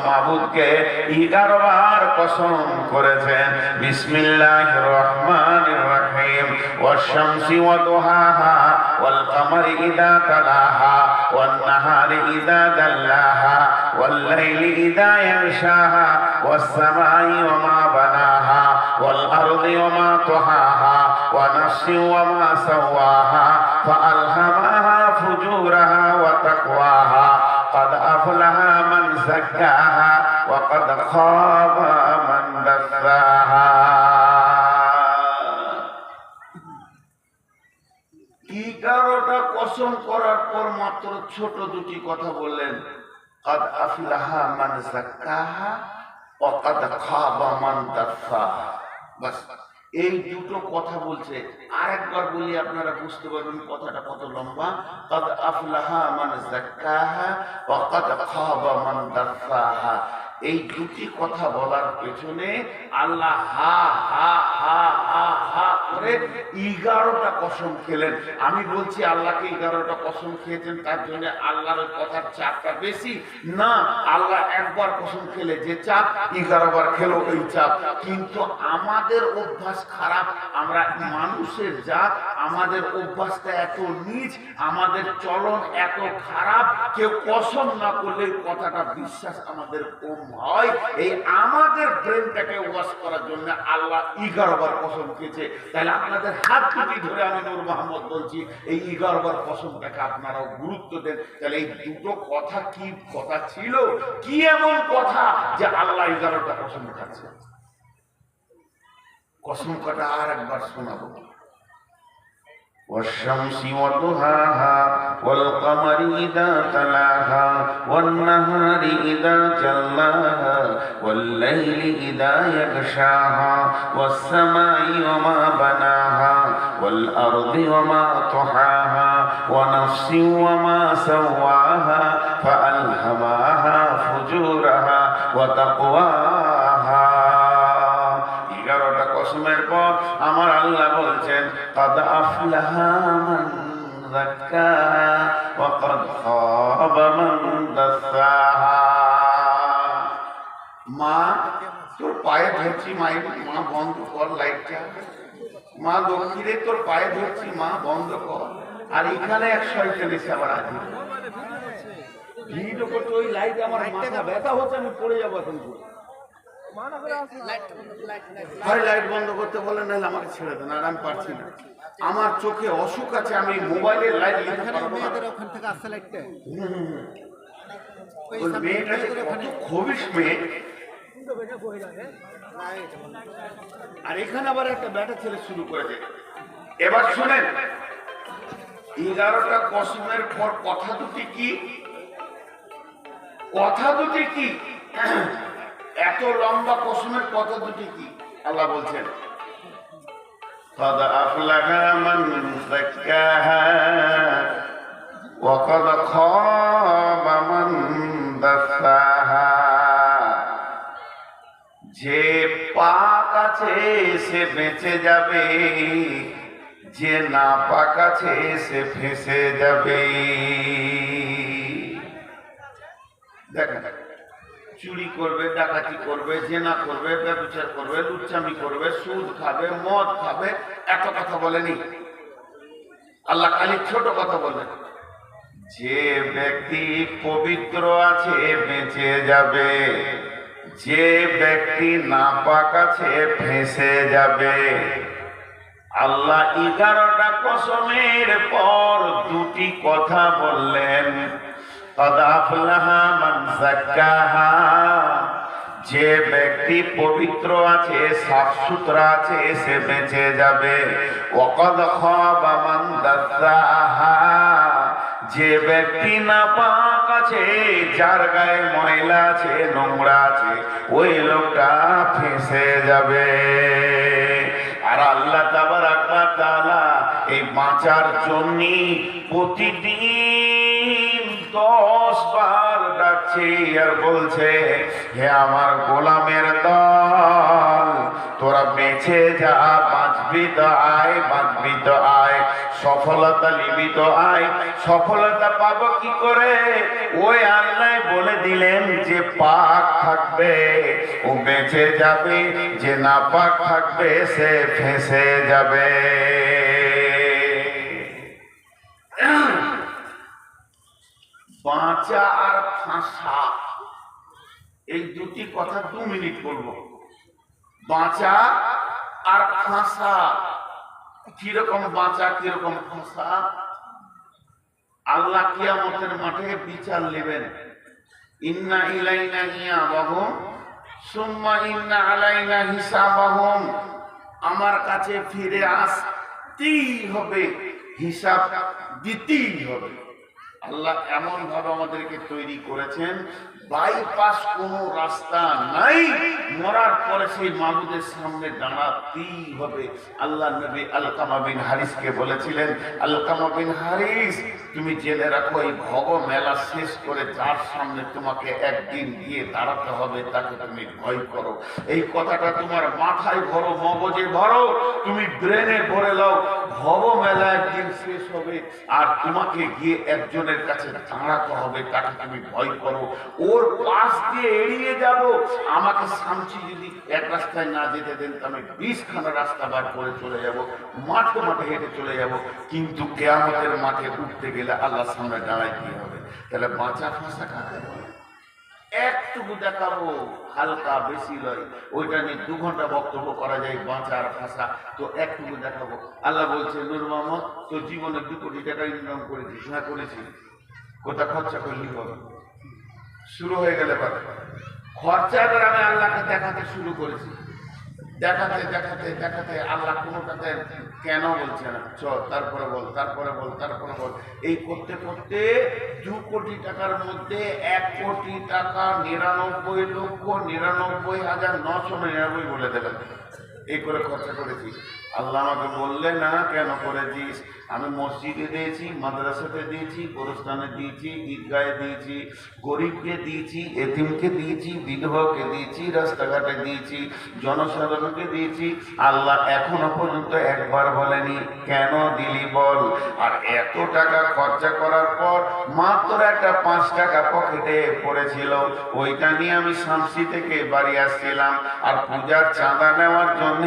মাবুদকে 11 বার কসম করেছেন। বিসমিল্লাহির রহমানির রহিম। ওয়াশ-শামসি ওয়া দুহাহা ওয়াল কামারি ইযা তালাহা ওয়ান নাহারি ইযা জাল্লাহা ওয়াল লাইলি ইযা ইয়াগশাহা ওয়াস সামাই ওয়া মা বানাহা ওয়াল আরদি ওয়া মা তুহাহা ওয়া নাফসিন ওয়া মা সাওয়াহা ফাআলহামাহা ফুজুরাহা ওয়া তাকওয়াহা قد أفلح من زكاها وقد خاب من دساها। 11টা কসম করার পর মাত্র ছোট দুটি কথা বললেন, قد أفلح من زكاها وقد خاب من دساها। বাস এই দুটো কথা বলছে। আরেকবার বলি আপনারা বুঝতে পারবেন কথাটা কত লম্বা। قد أفلح من زكاها وقد خاب من دساها। এই দুটি কথা বলার পেছনে আল্লাহ হা হা হা হা হা করে 11টা কসম খেলেন। আমি বলছি আল্লাহকে 11টা কসম খেয়েছেন তার জন্য আল্লাহর কথার চাপটা বেশি না। আল্লাহ একবার কসম খেলে যে চাপ 11 বার খেলো এই চাপ। কিন্তু আমাদের অভ্যাস খারাপ, আমরা মানুষের জাত, আমাদের অভ্যাসটা এত নীচ, আমাদের চলন এত খারাপ, কেউ কসম না করলে কথাটা বিশ্বাস আমাদের কম হয়। এই আমাদের ব্রেনটাকে ওয়াশ করার জন্য আল্লাহ 11 বার কসম খেয়েছে। তাহলে আপনাদের হাত দুটি ধরে আমি নূর মোহাম্মদ বলছি, এই 11 বার কসমটাকে আপনারাও গুরুত্ব দেন। তাহলে এই দুটো কথা কি কথা ছিল, কি এমন কথা যে আল্লাহ 11টা কসম খাচ্ছে? কসম কাটা আর একবার শোনাবো। والشمس وضحاها والقمر إذا تلاها والنهار إذا جلاها والليل إذا يغشاها والسماء وما بناها والأرض وما طحاها ونفس وما سواها فألهمها فجورها وتقواها। 11টা কসমের পর আমার আল্লাহ বলছেন قد أفلح من زكاها وقد خاب من دساها। মা তোর পায়ে ধরছি, মায়ের মা বন্ধ কর লাইটটা। মা দক্ষিণে তোর পায়ে ধরছি, মা বন্ধ কর। আর এখানে এক শয়তান এসে আবার আজি ভিড় করতে, ওই লাইট আমার মাথা ব্যথা হচ্ছে, আমি পড়ে যাবো এখন। লাইট বন্ধ করতে বলেন, নাহলে আমাকে ছেড়ে দেন, আর আমি পারছি না। আমার চোখে অসুখ আছে, আমি মোবাইলের লাইট মেয়েটা কত খবিশ মেয়ে। আর এখানে আবার একটা ব্যাটা ছেলে শুরু করেছে। এবার শুনেন 11টা কসমের পর কথা দুটি কি, কথা দুটি কি, এত লম্বা কসমের কথা দুটি কি? আল্লাহ বলছেন قد أفلح من زكاها وقد خاب من دساها। যে পাক আছে সে বেঁচে যাবে, যে না পাক আছে সে ফেঁসে যাবে। দেখেন, চুরি করবে, ডাকাতি করবে, জেনা করবে, ব্যভিচার করবে, লুচ্চামি করবে, সুদ খাবে, মদ খাবে, এত কথা বলেনি আল্লাহ, খালি ছোট কথা বলেন। যে ব্যক্তি পবিত্র আছে বেঁচে যাবে, যে ব্যক্তি নাপাক আছে ফেঁসে যাবে। আল্লাহ 11টা কসমের পর দুটি কথা বললেন। قد أفلح من زكاها, যে ব্যক্তি পবিত্র আছে, সাফ সুতরা আছে, সে বেঁচে যাবে। وقد خاب من دساها, যে ব্যক্তি নাপাক আছে, যার গায়ে ময়লা আছে, নোংরা আছে, ওই লোকটা ফেঁসে যাবে। আর আল্লাহ তাবারাক ওয়া তাআলা এই বাঁচার জন্য প্রতিদিন 10 বার ডাকছে আর বলছে, হে আমার গোলামের দল, তোরা বেঁচে যা, বাঁচবি তো আয়, বাঁচবি তো আয়, সফলতা নিবি তো আয়। সফলতা পাবো কি করে? ওই আল্লাহ বলে দিলেন যে পাক থাকবে ও বেঁচে যাবে, যে না পাক থাকবে সে ফেঁসে যাবে। বাঁচা আর ফাঁসা, এই দুটি কথা 2 মিনিট বলবো। বাঁচা আর ফাঁসা, কিরকম বাঁচা কিরকম ফাঁসা? আল্লাহ কিয়ামতের মাঠে বিচার নেবেন। ইন্না ইলাইনা ইয়াবাহুম সুম্মা ইন্না আলাইনা হিসাবাহুম। আমার কাছে ফিরে আসতেই হবে, হিসাব দিতেই হবে। আল্লাহ এমন ভাবে আমাদেরকে তৈরি করেছেন, বাইপাস কোনো রাস্তা নাই। মরার পরে সেই মাবুদের সামনে দাঁড়াতেই হবে। আল্লাহ নবী আলকামা বিন হারিসকে বলেছিলেন, আলকামা বিন হারিস, তুমি জেনে রাখো এই ভব মেলা শেষ করে যার সামনে তোমাকে একদিন গিয়ে দাঁড়াতে হবে তাকে তুমি ভয় করো। এই কথাটা তোমার মাথায় ভরো, মগজে ভরো, তুমি ব্রেনে ভরে নাও। ভব মেলা একদিন শেষ হবে আর তোমাকে গিয়ে একজনের কাছে দাঁড়াতে হবে, তাকে তুমি ভয় করো। ওর পাশ দিয়ে এড়িয়ে যাব, আমাকে শামসি যদি এক রাস্তায় না যেতে দেন আমি 20 খানা রাস্তা বার করে চলে যাব, মাঠে মাঠে হেঁটে চলে যাব। কিন্তু কিয়ামতের মাঠে উঠতে গেলে আল্লাহর সামনে দাঁড়াইতে হবে। তাহলে বাঁচা ফাঁসা কাকে বলে? একটুকু দেখাবো, হালকা বেশি লয়, ওইটা নিয়ে 2 ঘন্টা বক্তব্য করা যায়। বাঁচা আর ফাঁসা তো একটুকু দেখাবো। আল্লাহ বলছে, নূর মোহাম্মদ তোর জীবনে 2 কোটি টাকা ইনকাম করেছিস। হ্যাঁ করেছি। কোথা খরচা করলি বল? শুরু হয়ে গেলে খরচা করে আমি আল্লাহকে দেখাতে শুরু করেছি। দেখাতে দেখাতে দেখাতে আল্লাহ কোনোটাতে কেন বলছে না, তারপরে বল, তারপরে বল, তারপরে বল। এই করতে করতে 2 কোটি টাকার মধ্যে 1 কোটি টাকা 99,99,999 বলে দিলেন। এই করে খরচা করেছি। আল্লাহ আমাকে বললেন, না কেন করেছিস? আমি মসজিদে দিয়েছি, মাদ্রাসাতে দিয়েছি, গোরস্থানে দিয়েছি, ঈদগাহে দিয়েছি, গরিবকে দিয়েছি, এতিমকে দিয়েছি, বিধবাকে দিয়েছি, রাস্তাঘাটে দিয়েছি, জনসাধারণকে দিয়েছি। আল্লাহ এখনো পর্যন্ত একবার বলেনি কেন দিলি বল। আর এত টাকা খরচা করার পর মাত্র একটা 5 টাকা পকেটে পড়েছিল, ওইটা নিয়ে আমি শামসি থেকে বাড়ি আসছিলাম। আর পূজার চাঁদা নেওয়ার জন্য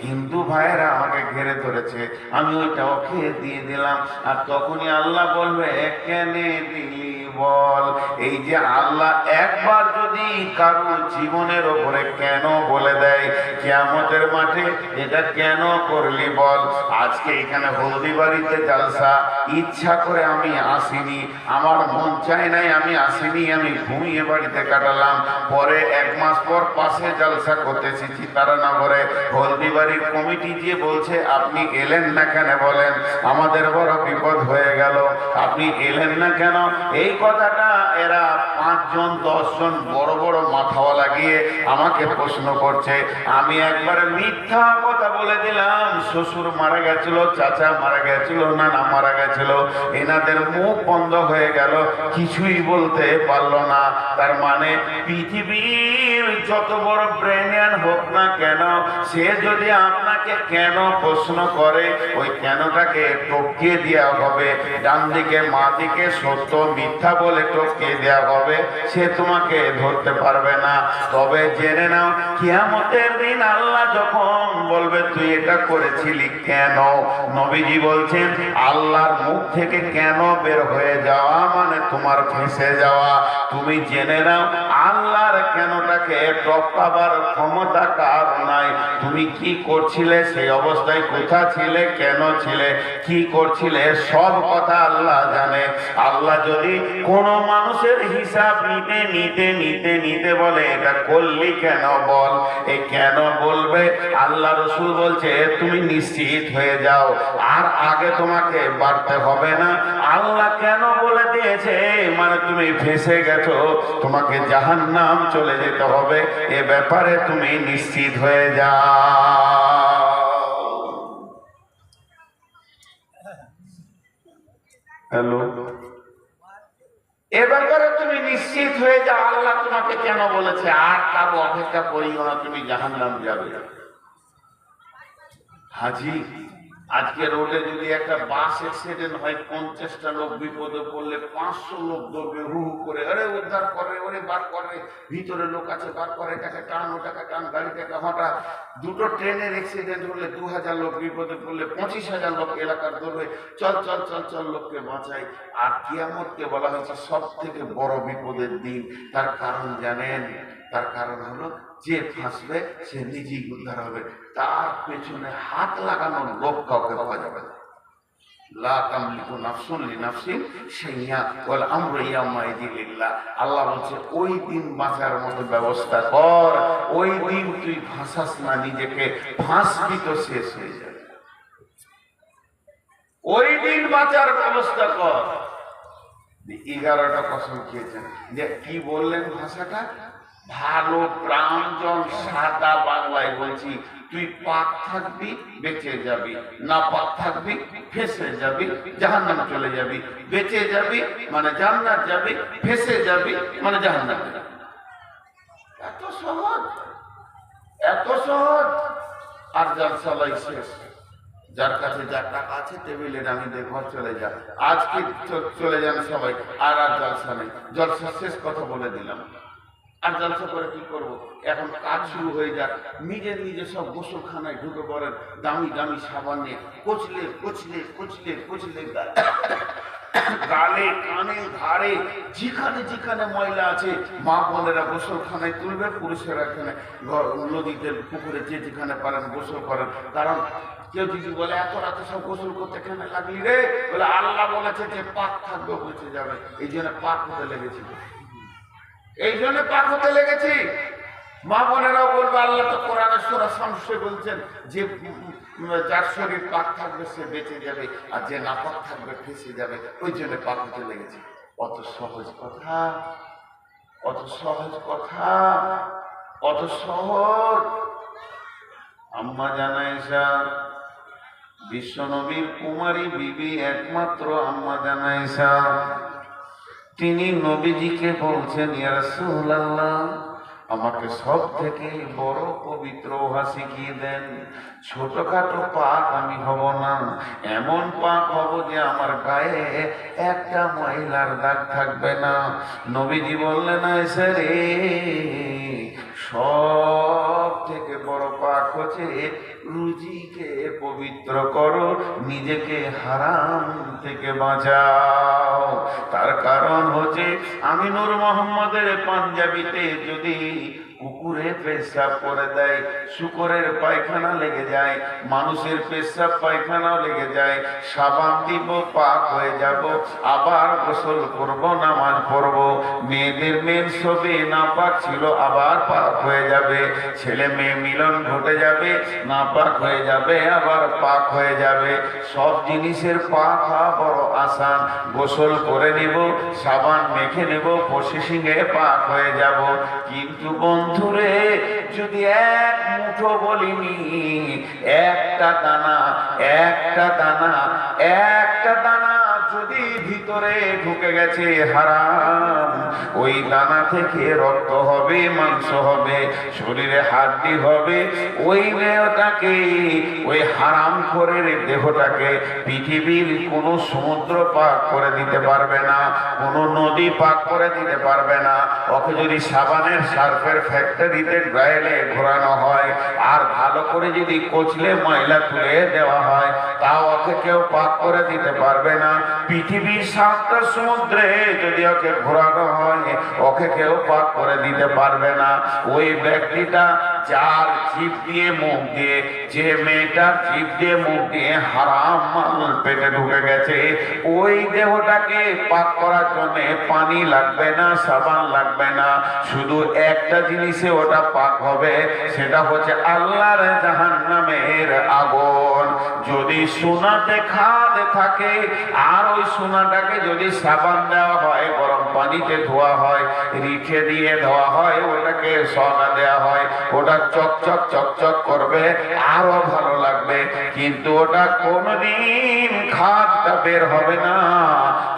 হিন্দু ভাইয়েরা আমাকে ঘিরে ধরেছে, আমি ওইটাও খেয়ে দিয়ে দিলাম। আর তখনই আল্লাহ বলবে, কেনে দিলি বল। এই যে আল্লাহ একবার যদি কারো জীবনের ওপরে কেন বলে দেয় কিয়ামতের মাঠে, এটা কেন করলি বল। আজকে এখানে হলদিবাড়িতে জালসা, ইচ্ছা করে আমি আসিনি, আমার মন চাই নাই, আমি আসিনি, আমি ঘুমিয়ে বাড়িতে কাটালাম। পরে 1 মাস পর পাশে জালসা করতে এসেছি তারানগরে। হলদিবাড়ির কমিটি দিয়ে বলছে, আপনি এলেন না কেন বলেন, আমাদের বড় বিপদ হয়ে গেল, আপনি এলেন না কেন। এই কথাটা এরা 5 জন 10 জন বড় বড় মাথাওয়ালা গিয়ে আমাকে প্রশ্ন করছে। আমি একবারে মিথ্যা কথা বলে দিলাম, শ্বশুর মারা গেছিল, চাচা মারা গেছিল, নানা মারা গেছিল। এনাদের মুখ বন্ধ হয়ে গেল, কিছুই বলতে পারলো না। তার মানে পৃথিবীর যত বড় ব্রেনিয়ান হোক না কেন, সে যদি আপনাকে কেন প্রশ্ন করে, ওই কেনটাকে টপকিয়ে দেওয়া হবে। ডান দিকে মা দিকে সত্য মিথ্যা বলে টপকিয়ে দেওয়া হবে, সে তোমাকে ধরতে পারবে না। তবে জেনে নাও, কিয়ামতের দিন আল্লাহ যখন বলবে তুই এটা করেছিলি কেন, নবীজি বলছেন আল্লাহর মুখ থেকে কেন বের হয়ে যাওয়া মানে তোমার ফেঁসে যাওয়া। তুমি জেনে নাও, আল্লাহর কেনটাকে টপকাবার ক্ষমতা কার নাই। তুমি কি করছিলে, সেই অবস্থায় কোথা ছিলে, কেন ছিলে, কি করছিলে, সব কথা আল্লাহ জানে। আল্লাহ যদি কোন মানুষের হিসাব নিতে নিতে নিতে নিতে বলে এটা করলি কেন বল, এই কেন বলবে, আল্লাহ রসুল বলছে তুমি নিশ্চিত হয়ে যাও, আর আগে তোমাকে বাড়তে হবে না। আল্লাহ কেন বলে দিয়েছে মানে তুমি ফেঁসে গেছো, তোমাকে জাহান্নাম চলে যেতে হবে, এ ব্যাপারে তুমি নিশ্চিত হয়ে যাও। হ্যালো, এ ব্যাপারে তুমি নিশ্চিত হয়ে যাও। আল্লাহ তোমাকে কেন বলেছে, আর কারো অপেক্ষা করিও না, তুমি জাহান্নাম যাবে। হাজি, আজকে রোডে যদি একটা বাস অ্যাক্সিডেন্ট হয়, 50টা লোক বিপদে পড়লে 500 লোক দৌড়বে হু হু করে, আরে উদ্ধার করে, ওরে বার করে, ভিতরে লোক আছে বার করে, এটাকে টান ওটাকে টান, গাড়িটাকে হঠাৎ। দুটো ট্রেনের অ্যাক্সিডেন্ট হলে 2000 লোক বিপদে পড়লে 25,000 লোক এলাকার দৌড়বে, চল চল চল চল লোককে বাঁচাই। আর কিয়ামতকে বলা হয়েছে সব থেকে বড় বিপদের দিন। তার কারণ জানেন? তার কারণ হলো যে ফাঁসবে সে নিজেই উদ্ধার হবে, তার পেছনে হাত লাগানোর লোক কাউকে পাওয়া যাবে না। লা তামলিকু নাফসুন লিনাফসিন শাইআ ওয়াল আমরু ইয়াওমাইযিন লিল্লাহ। আল্লাহ বলছে ওই দিন বাঁচার মতো ব্যবস্থা কর, ওই দিন তুই ফাঁসাস না নিজেকে, ফাঁসবি তো শেষ হয়ে যাবে। ওই দিন বাঁচার ব্যবস্থা কর। 11টা কসম খেয়েছেন। যে কি বললেন ভাষাটা? ভালো প্রাঞ্জল সাদা বাংলায় বলছি, তুই পাক থাকবি বেঁচে যাবি, না পাক থাকবি ফেসে যাবি, জাহান্নামে চলে যাবি। বেঁচে যাবি মানে জান্নাত যাবি, ফেসে যাবি মানে জাহান্নামে যাবি। এত সহজ, এত সহজ। আর জলসালাই শেষ। যার কাছে যার টাকা আছে টেবিলে নামিয়ে দিয়ে ঘর চলে যান, আজকে চলে যান সবাই, আর আর জলসা নেই। জলসা শেষ কথা বলে দিলাম। আর জলসা করে কি করব? এখন কাজ শুরু হয়ে যাক, নিজে নিজে সব গোসলখানায় ঢুকে পড়েন, দামি দামি সাবান নিয়ে কচলে কচলে কচলে কচলে গালে কানে ঘাড়ে যেখানে যেখানে ময়লা আছে মা বোনেরা গোসলখানায় তুলবে, পুরুষেরা এখানে নদীতে পুকুরে যে যেখানে পারেন গোসল করেন। কারণ কেউ যদি বলে এত রাতে সব গোসল করতে কেন লাগলি রে, বলে আল্লাহ বলেছে যে পাক থাকবে বেঁচে যাবে, এই জন্য পাক হতে লেগেছি, এই জন্য পাক হতে লেগেছি। মা বোনেরাও বলবে আল্লাহ তো কোরআনে সূরা শামসে বলছেন যে যার শরীর পাক থাকবে সে বেঁচে যাবে, আর যে না পাক থাকবে ফেসে যাবে, ওই জন্য পাক হতে লেগেছি। অত সহজ কথা, অত সহজ কথা, অত সহজ। আম্মা জান আয়েশা বিশ্বনবীর কুমারী বিবি, একমাত্র আম্মা জান আয়েশা, তিনি নবীজিকে বলছেন ইয়া রাসূলুল্লাহ, আমাকে সব থেকে বড় পবিত্র ওহা শিখিয়ে দেন। ছোটখাটো পাক আমি হব না, এমন পাক হব যে আমার গায়ে একটা ময়লার দাগ থাকবে না। নবীজি বললেন আয়েশা রে, সব থেকে বড় পাক হচ্ছে রুজিকে পবিত্র করো, নিজেকে হারাম থেকে বাঁচাও। তার কারণ হচ্ছে আমি নূর মোহাম্মদের পাঞ্জাবিতে যদি কুকুরে পেশাব করে দেয়, শুকরের পায়খানা লেগে যায়, মানুষের পেশাব পায়খানাও লেগে যায়, সাবান দিব পাক হয়ে যাব, আবার গোসল করব, নামাজ পড়ব, মেয়েদের মেনসবে নাপাক ছিল আবার পাক হয়ে যাবে, ছেলে মেয়ে মিলন ঘটে যাবে, নাপাক হয়ে যাবে আবার পাক হয়ে যাবে। সব জিনিসের পাক হওয়া বড় আসান। গোসল করে নেব, সাবান মেখে নেব, প্রসেসিং এ পাক হয়ে যাব। কিন্তু বন্ধুরে, যদি এক মুঠো বলিনি, একটা দানা, একটা দানা, একটা দানা যদি ভিতরে ঢুকে গেছে হারাম, ওই দানা থেকে রক্ত হবে, মাংস হবে, শরীরে হাড্ডি হবে, ওই দেহটাকে, ওই হারাম খোরের দেহটাকে পৃথিবীর কোন সমুদ্র পাক করে দিতে পারবে না, কোন নদী পাক করে দিতে পারবে না। ওকে যদি সাবানের সার্ফের ফ্যাক্টরিতে গায়েলে ঘোরানো হয়, আর ভালো করে যদি কচলে ময়লা তুলে দেওয়া হয়, তাও ওকে কেউ পাক করে দিতে পারবে না। পৃথিবীর 7টা সমুদ্রে যদি ওকে ঘোরানো হয়, ওকে কেউ পাক করে দিতে পারবে না। ওই ব্যক্তিটা যার জিভ দিয়ে মুখ দিয়ে, যে মেয়েটার জিভ দিয়ে মুখ দিয়ে হারাম মাল পেটে ঢুকে গেছে, ওই দেহটাকে পাক করার জন্য পানি লাগবে না, সাবান লাগবে না, শুধু একটা জিনিসে ওটা পাক হবে, সেটা হচ্ছে আল্লাহর জাহান্নামের আগুন। যদি সোনাতে খাদ থাকে, আর ওই সোনাটাকে যদি সাবান দেওয়া হয়, গরম পানিতে ধোয়া হয়, রিঠে দিয়ে ধোয়া হয়, ওটাকে সোনা দেওয়া হয়, ওটা চকচক চকচক করবে, আরো ভালো লাগবে। কিন্তু ওটা কোনদিন খাদটা বের হবে না।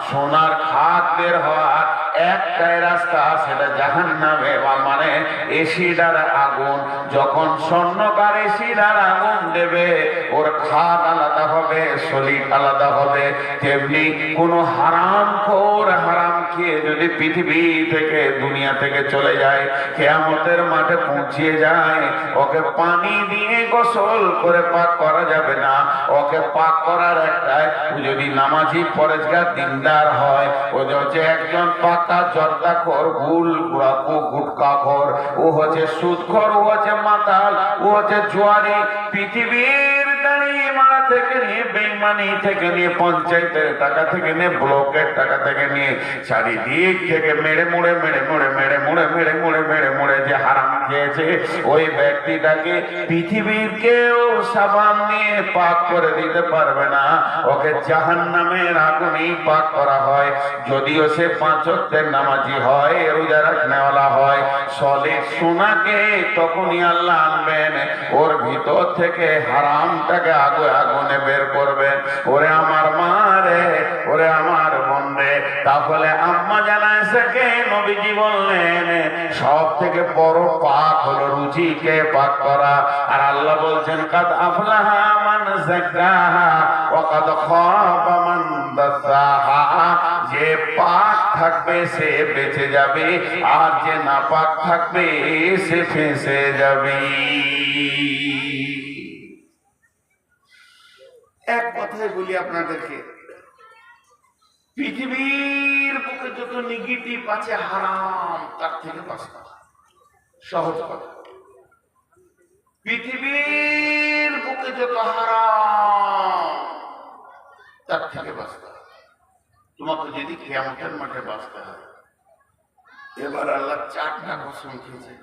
সোনার খাদ বের হওয়ার একটাই রাস্তা, সেটা জাহান্নামে, মানে এসিডার আগুন। যখন স্বর্ণকার এসিডার আগুন দেবে, ওর খাট আলাদা হবে, শরীর আলাদা হবে। তেমনি কোন হারামখোর হারাম খেয়ে যদি পৃথিবী থেকে, দুনিয়া থেকে চলে যায়, কিয়ামতের মাঠে পৌঁছিয়ে যায়, ওকে পানি দিয়ে গোসল করে পাক করা যাবে না। ওকে পাক করার একটাই, যদি নামাজি পরেজগার দিনদার হয়, ও হচ্ছে একজন পাকা জর্দাখোর, গুটখাখোর, ও হচ্ছে সুদখোর, ও হচ্ছে মাতাল, ও হচ্ছে জুয়ারি। পৃথিবীর দাড়ি মারা থেকে নিয়ে, বেইমানি থেকে নিয়ে, পঞ্চায়েতের টাকা থেকে নিয়ে, ব্লকের টাকা থেকে নিয়ে, চারিদিক থেকে মেরে মুড়ে যে হারাম খেয়েছে, ওই ব্যক্তিটাকে পৃথিবীর কেউ সাবান নিয়ে পাক করে দিতে পারবে না। ওকে জাহান্নামের আগুনেই পাক করা হয়। যদিও সে 5 ওয়াক্তের নামাজি হয়, রোজা রাখনেওয়ালা হয়, সলিড সোনাকে তখনই আল্লাহ আনবেন, ওর ভিতর থেকে হারামটাকে আগুনে বের করবেন। ওরে আমার মা রে, ওরে আমার বোন রে, তাহলে আম্মা জানায় সে নবীজি বললেন সব থেকে বড় পাক হলো রুচিকে পাক করা। আর আল্লাহ বলছেন কাদ আফলাহা মান যাক্কাহা ওয়া কাদ খাবা মান দাসাহা। যে পাক থাকবে সে বেঁচে যাবে, আর যে নাপাক থাকবে সে ফেঁসে যাবে। এক কথায় বলি আপনাদেরকে, পৃথিবীর বুকে যত নেগেটিভ আছে হারাম, তার থেকে বাঁচতে হয়। সহজ কথা, পৃথিবীর বুকে যত হারাম, তার থেকে বাঁচতে হয়। তোমাকে যদি কিয়ামতের মাঠে বাঁচতে হয়, এবার আল্লাহ 4টা কসম খেয়েছে।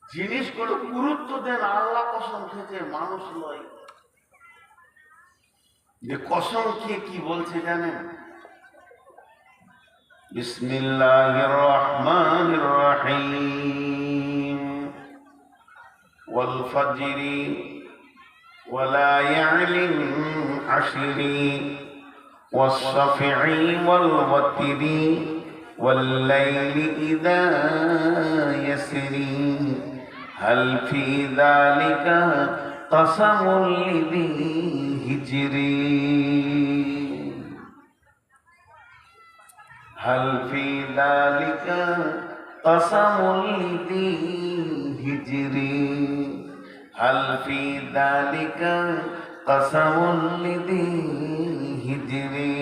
জিনিসগুলো গুরুত্ব দেন, আল্লাহ কসম খেয়েছে, মানুষ নয়। যে কসম খেয়ে কি বলছে জানেন? বিসমিল্লাহির রহমানির রহিম। ওয়াল ফাজরি ওয়া লায়ালিন আশরি ওয়াস শাফঈ ওয়াল ওয়াতরি ওয়াল লাইলি ইযা ইয়াসরি হাল ফি যালিকা কাসামুল লিযি হিজরি হাল ফি যালিকা কাসামুল লিযি হিজরি হাল ফি যালিকা কাসামুল লিযি হিজরি।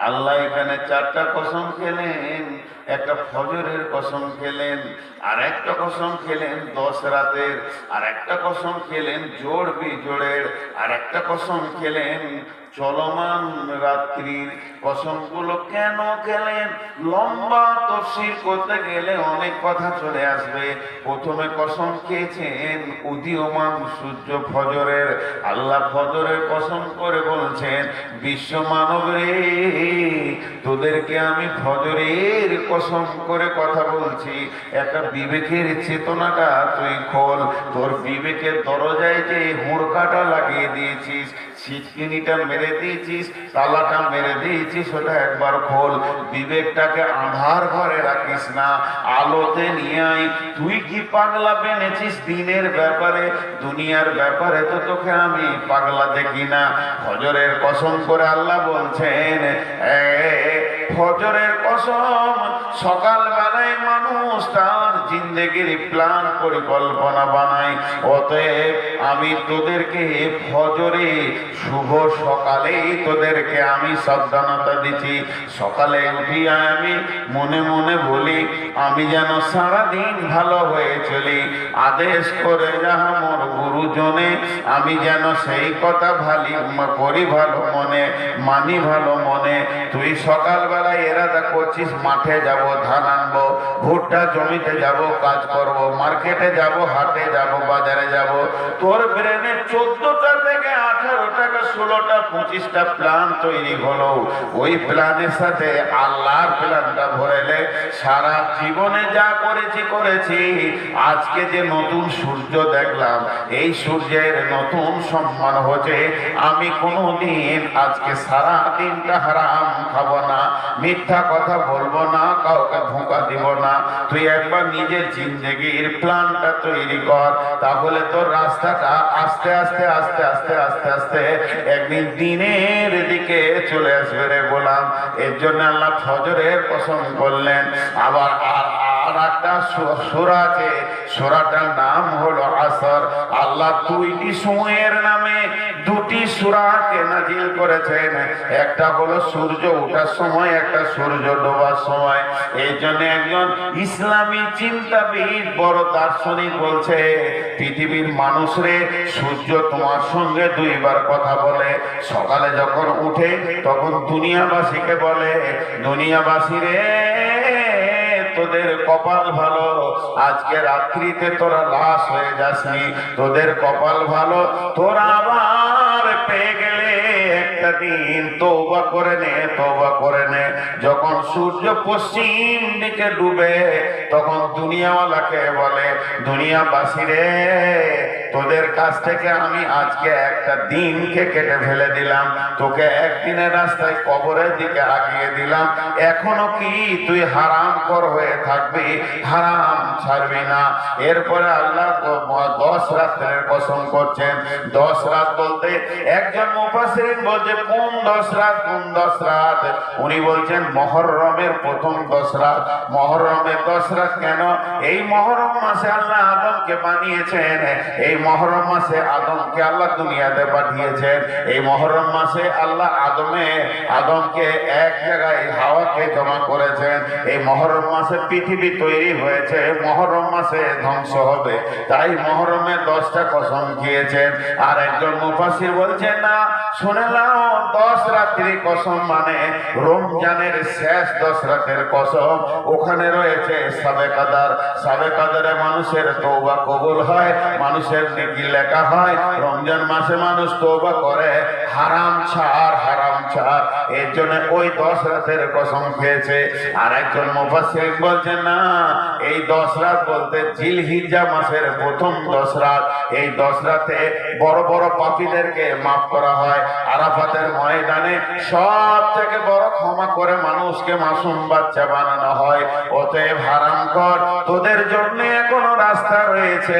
আল্লাহ এখানে 4টা কসম খেলেন। একটা ফজরের কসম খেলেন, আর একটা কসম খেলেন 10 রাতের, আর একটা কসম খেলেন জোড় বিজোড়ের, আর একটা কসম খেলেন চলমান রাত্রির। কসমগুলো কেন খেলেন? লম্বা তফসির করতে গেলে অনেক কথা চলে আসবে। প্রথমে কসম খেয়েছেন উদীয়মান সূর্য ফজরের। আল্লাহ ফজরের কসম করে বলছেন, বিশ্ব মানব রে, তোদেরকে আমি ফজরের কসম করে কথা বলছি। একটা বিবেকের চেতনাটা তুই খোল। তোর বিবেকের দরজায় যে হুড়কাটা লাগিয়ে দিয়েছিস, ছিটকিনিটা মেরে দিয়েছিস, তালাটা মেরে দিয়েছিস, ওটা একবার খোল। বিবেকটাকে আঁধার ঘরে রাখিস না, আলোতে নিয়ে আয়। তুই কি পাগলা বেনেছিস দিনের ব্যাপারে? দুনিয়ার ব্যাপারে তো তোকে আমি পাগলা দেখি না। ফজরের কসম করে আল্লাহ বলছেন, ফজরের কসম, সকালবেলায় মানুষ তার জিন্দেগির প্ল্যান পরিকল্পনা বানায়। অতএব আমি তোদেরকে ফজরে, শুভ সকালে তোদেরকে আমি সাবধানতা দিচ্ছি। সকালে উঠিয়া আমি মনে মনে বলি, আমি যেন সারাদিন ভালো হয়ে চলি। আদেশ করে যাহা মোর গুরুজনে, আমি যেন সেই কথা করি ভালো মনে, মানি ভালো মনে। তুই সকালবেলায় এরাদা করছিস মাঠে যাব, ধান আনবো, ভুট্টা জমিতে যাব, কাজ করব, মার্কেটে যাব, হাটে যাব, বাজারে যাব, তোর ব্রেনে 14টা থেকে 18টা 16টা 25টা প্ল্যান তৈরি হলো। ওই প্ল্যানের সাথে আল্লাহর প্ল্যানটা ভরেলে সারা জীবনে যা করেছি, আজকে যে নতুন সূর্য দেখলাম, এই সূর্যের নতুন সম্মান হচ্ছে। আমি কোনোদিন আজকে সারা দিনটা হারাম খাবো না, মিথ্যা কথা বলবো না, কাউকে ধোঁকা দিব না। তুই একবার নিজের জিন্দেগির প্ল্যানটা তৈরি কর, তাহলে তোর রাস্তাটা আস্তে আস্তে আস্তে আস্তে আস্তে আস্তে একদিন দিনের দিকে চলে আসবে রে গোলাম। এর জন্য আল্লাহ ফজরের কসম করলেন। আবার আর একটা সূরা আছে, সূরাটার নাম হলো আসর। আল্লাহ দুইটি সময়ের নামে দুটি সূরাকে নাজিল করেছেন। একটা হলো সূর্য ওঠার সময়, একটা সূর্য ডোবার সময়। এই জন্য একজন ইসলামী চিন্তাবিদ বড় দার্শনিক বলছে, পৃথিবীর মানুষরে সূর্য তোমার সঙ্গে দুইবার কথা বলে। সকালে যখন উঠে তখন দুনিয়াবাসীকে বলে, দুনিয়াবাসী রে তোদের কপাল ভালো, আজকে রাত্রিতে তোরা লাশ হয়ে যাসনি, তোদের কপাল ভালো, তোরা আবার পেয়ে গেলে একটা দিন তওবা করে নে, তওবা করে নে। যখন সূর্য পশ্চিম দিকে ডুবে তখন দুনিয়াওয়ালাকে বলে, দুনিয়াবাসী রে তোদের কাছ থেকে আমি আজকে একটা দিনকে কেটে ফেলে দিলাম, তোকে একদিনের রাস্তায় কবরের দিকে আগিয়ে দিলাম, এখনো কি তুই হারাম কর হয়ে থাকবি, হারাম ছাড়বি না। এরপরে আল্লাহ 10 রাতের কসম করছেন। 10 রাত বলতে একজন মুফাসসিরিন বলছে কোন 10 রাত, কোন 10 রাত? উনি বলছেন মুহররমের প্রথম 10 রাত। মুহররমের 10 রাত কেন? এই মুহররম মাসে আল্লাহ আদমকে বানিয়েছেন, এই মুহররম মাসে আদমকে আল্লাহ দুনিয়াতে পাঠিয়েছেন, এই মুহররম মাসে আল্লাহ আদমকে এক জায়গায় হাওয়াকে জমা করেছেন। এই মুহররম মাসে পৃথিবী তৈরি হয়েছে, মুহররম মাসে ধ্বংস হবে, তাই মুহররমের 10টা কসম খেয়েছেন। আর একজন মুফাসসির বলছেন না, শুনে নাও, 10 রাত্রি কসম মানে রমজানের শেষ 10 রাতের কসম। ওখানে রয়েছে শাবে কদর, শাবে কদরে মানুষের তওবা কবুল হয়, মানুষের নেকি লেখা হয়। রমজান মাসে মানুষ তওবা করে, হারাম ছাড়, হারাম ছাড়। এর জন্য ওই 10 রাতের কসম খেয়েছে। আর একজন মুফাসসির বলছেন না, এই 10 রাত বলতে জিলহিজ্জা মাসের প্রথম 10 রাত। এই 10 রাতে বড় বড় পাপীদেরকে মাফ করা হয়। আরাফাতের ময়দানে সব থেকে বড় ক্ষমা করে মানুষকে মাসুম বাচ্চা বানানো হয়। অতএব হারাম কর, তোদের জন্য এখনো রাস্তা রয়েছে।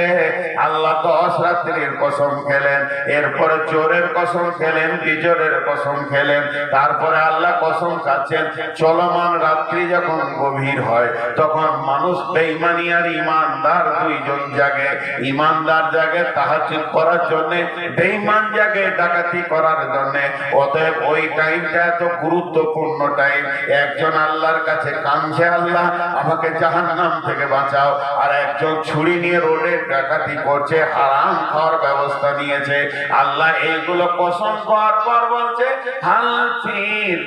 আল্লাহ 10 রাত্রির কসম খেলেন, এরপরে চোরের কসম খেলেন, বিজোরের কসম খেলেন, তারপরে আল্লাহ কসম খাচ্ছেন চলমান রাত্রি যখন গভীর হয় তখন মানুষ বেঈমানি আর ইমানদার দুইজন জাগে। ইমানদার জাগে তাহাজ্জুদ করার জন্য, বেঈমান জাগে ডাকাতি করার জন্য। অতএব ওই টাইমটা এত গুরুত্বপূর্ণ টাইম। একজন আল্লাহর কাছে কাঁদছে, আল্লাহ আমাকে জাহান্নাম থেকে বাঁচাও, আর একজন ছুরি নিয়ে রোডে ডাকাতি করছে, হারাম খাওয়ার ব্যবস্থা নিয়েছে। আল্লাহ এইগুলো কসম করার পর বলছে, হাল ফি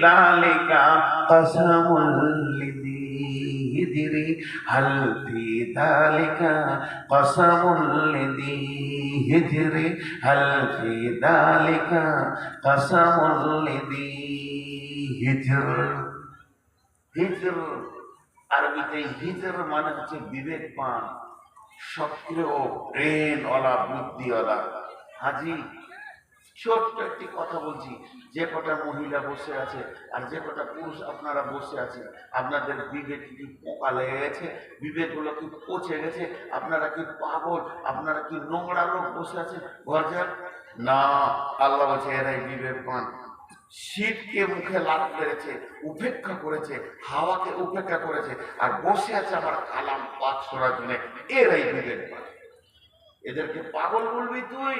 যালিকা কসমুল লিযি হিজরি, হাল ফি যালিকা কসমুল লিযি হিজরি, হাল ফি যালিকা কসমুল লিযি হিজর। হিজর আরবিতে হিজর মানে হচ্ছে বিবেকবান, সক্রিয়, ব্রেনওয়ালা, বুদ্ধিওয়ালা। হাজি ছোট্ট একটি কথা বলছি, যে কটা মহিলা বসে আছে আর যে কটা পুরুষ আপনারা বসে আছেন, আপনাদের বিবেক কি পোকা লেগে গেছে? বিবেকগুলো কি পচে গেছে? আপনারা কি পাগল? আপনারা কি নোংরা লোক বসে আছেন? ঘর যান না, আল্লাহ বলছে এরাই বিবেকবান। শীতকে মুখে লাভ করেছে, উপেক্ষা করেছে, হাওয়াকে উপেক্ষা করেছে, আর বসে আছে আমার কালাম পাঠ শোনার জন্য, এরাই বিবেকবান। এদেরকে পাগল বলবি তুই?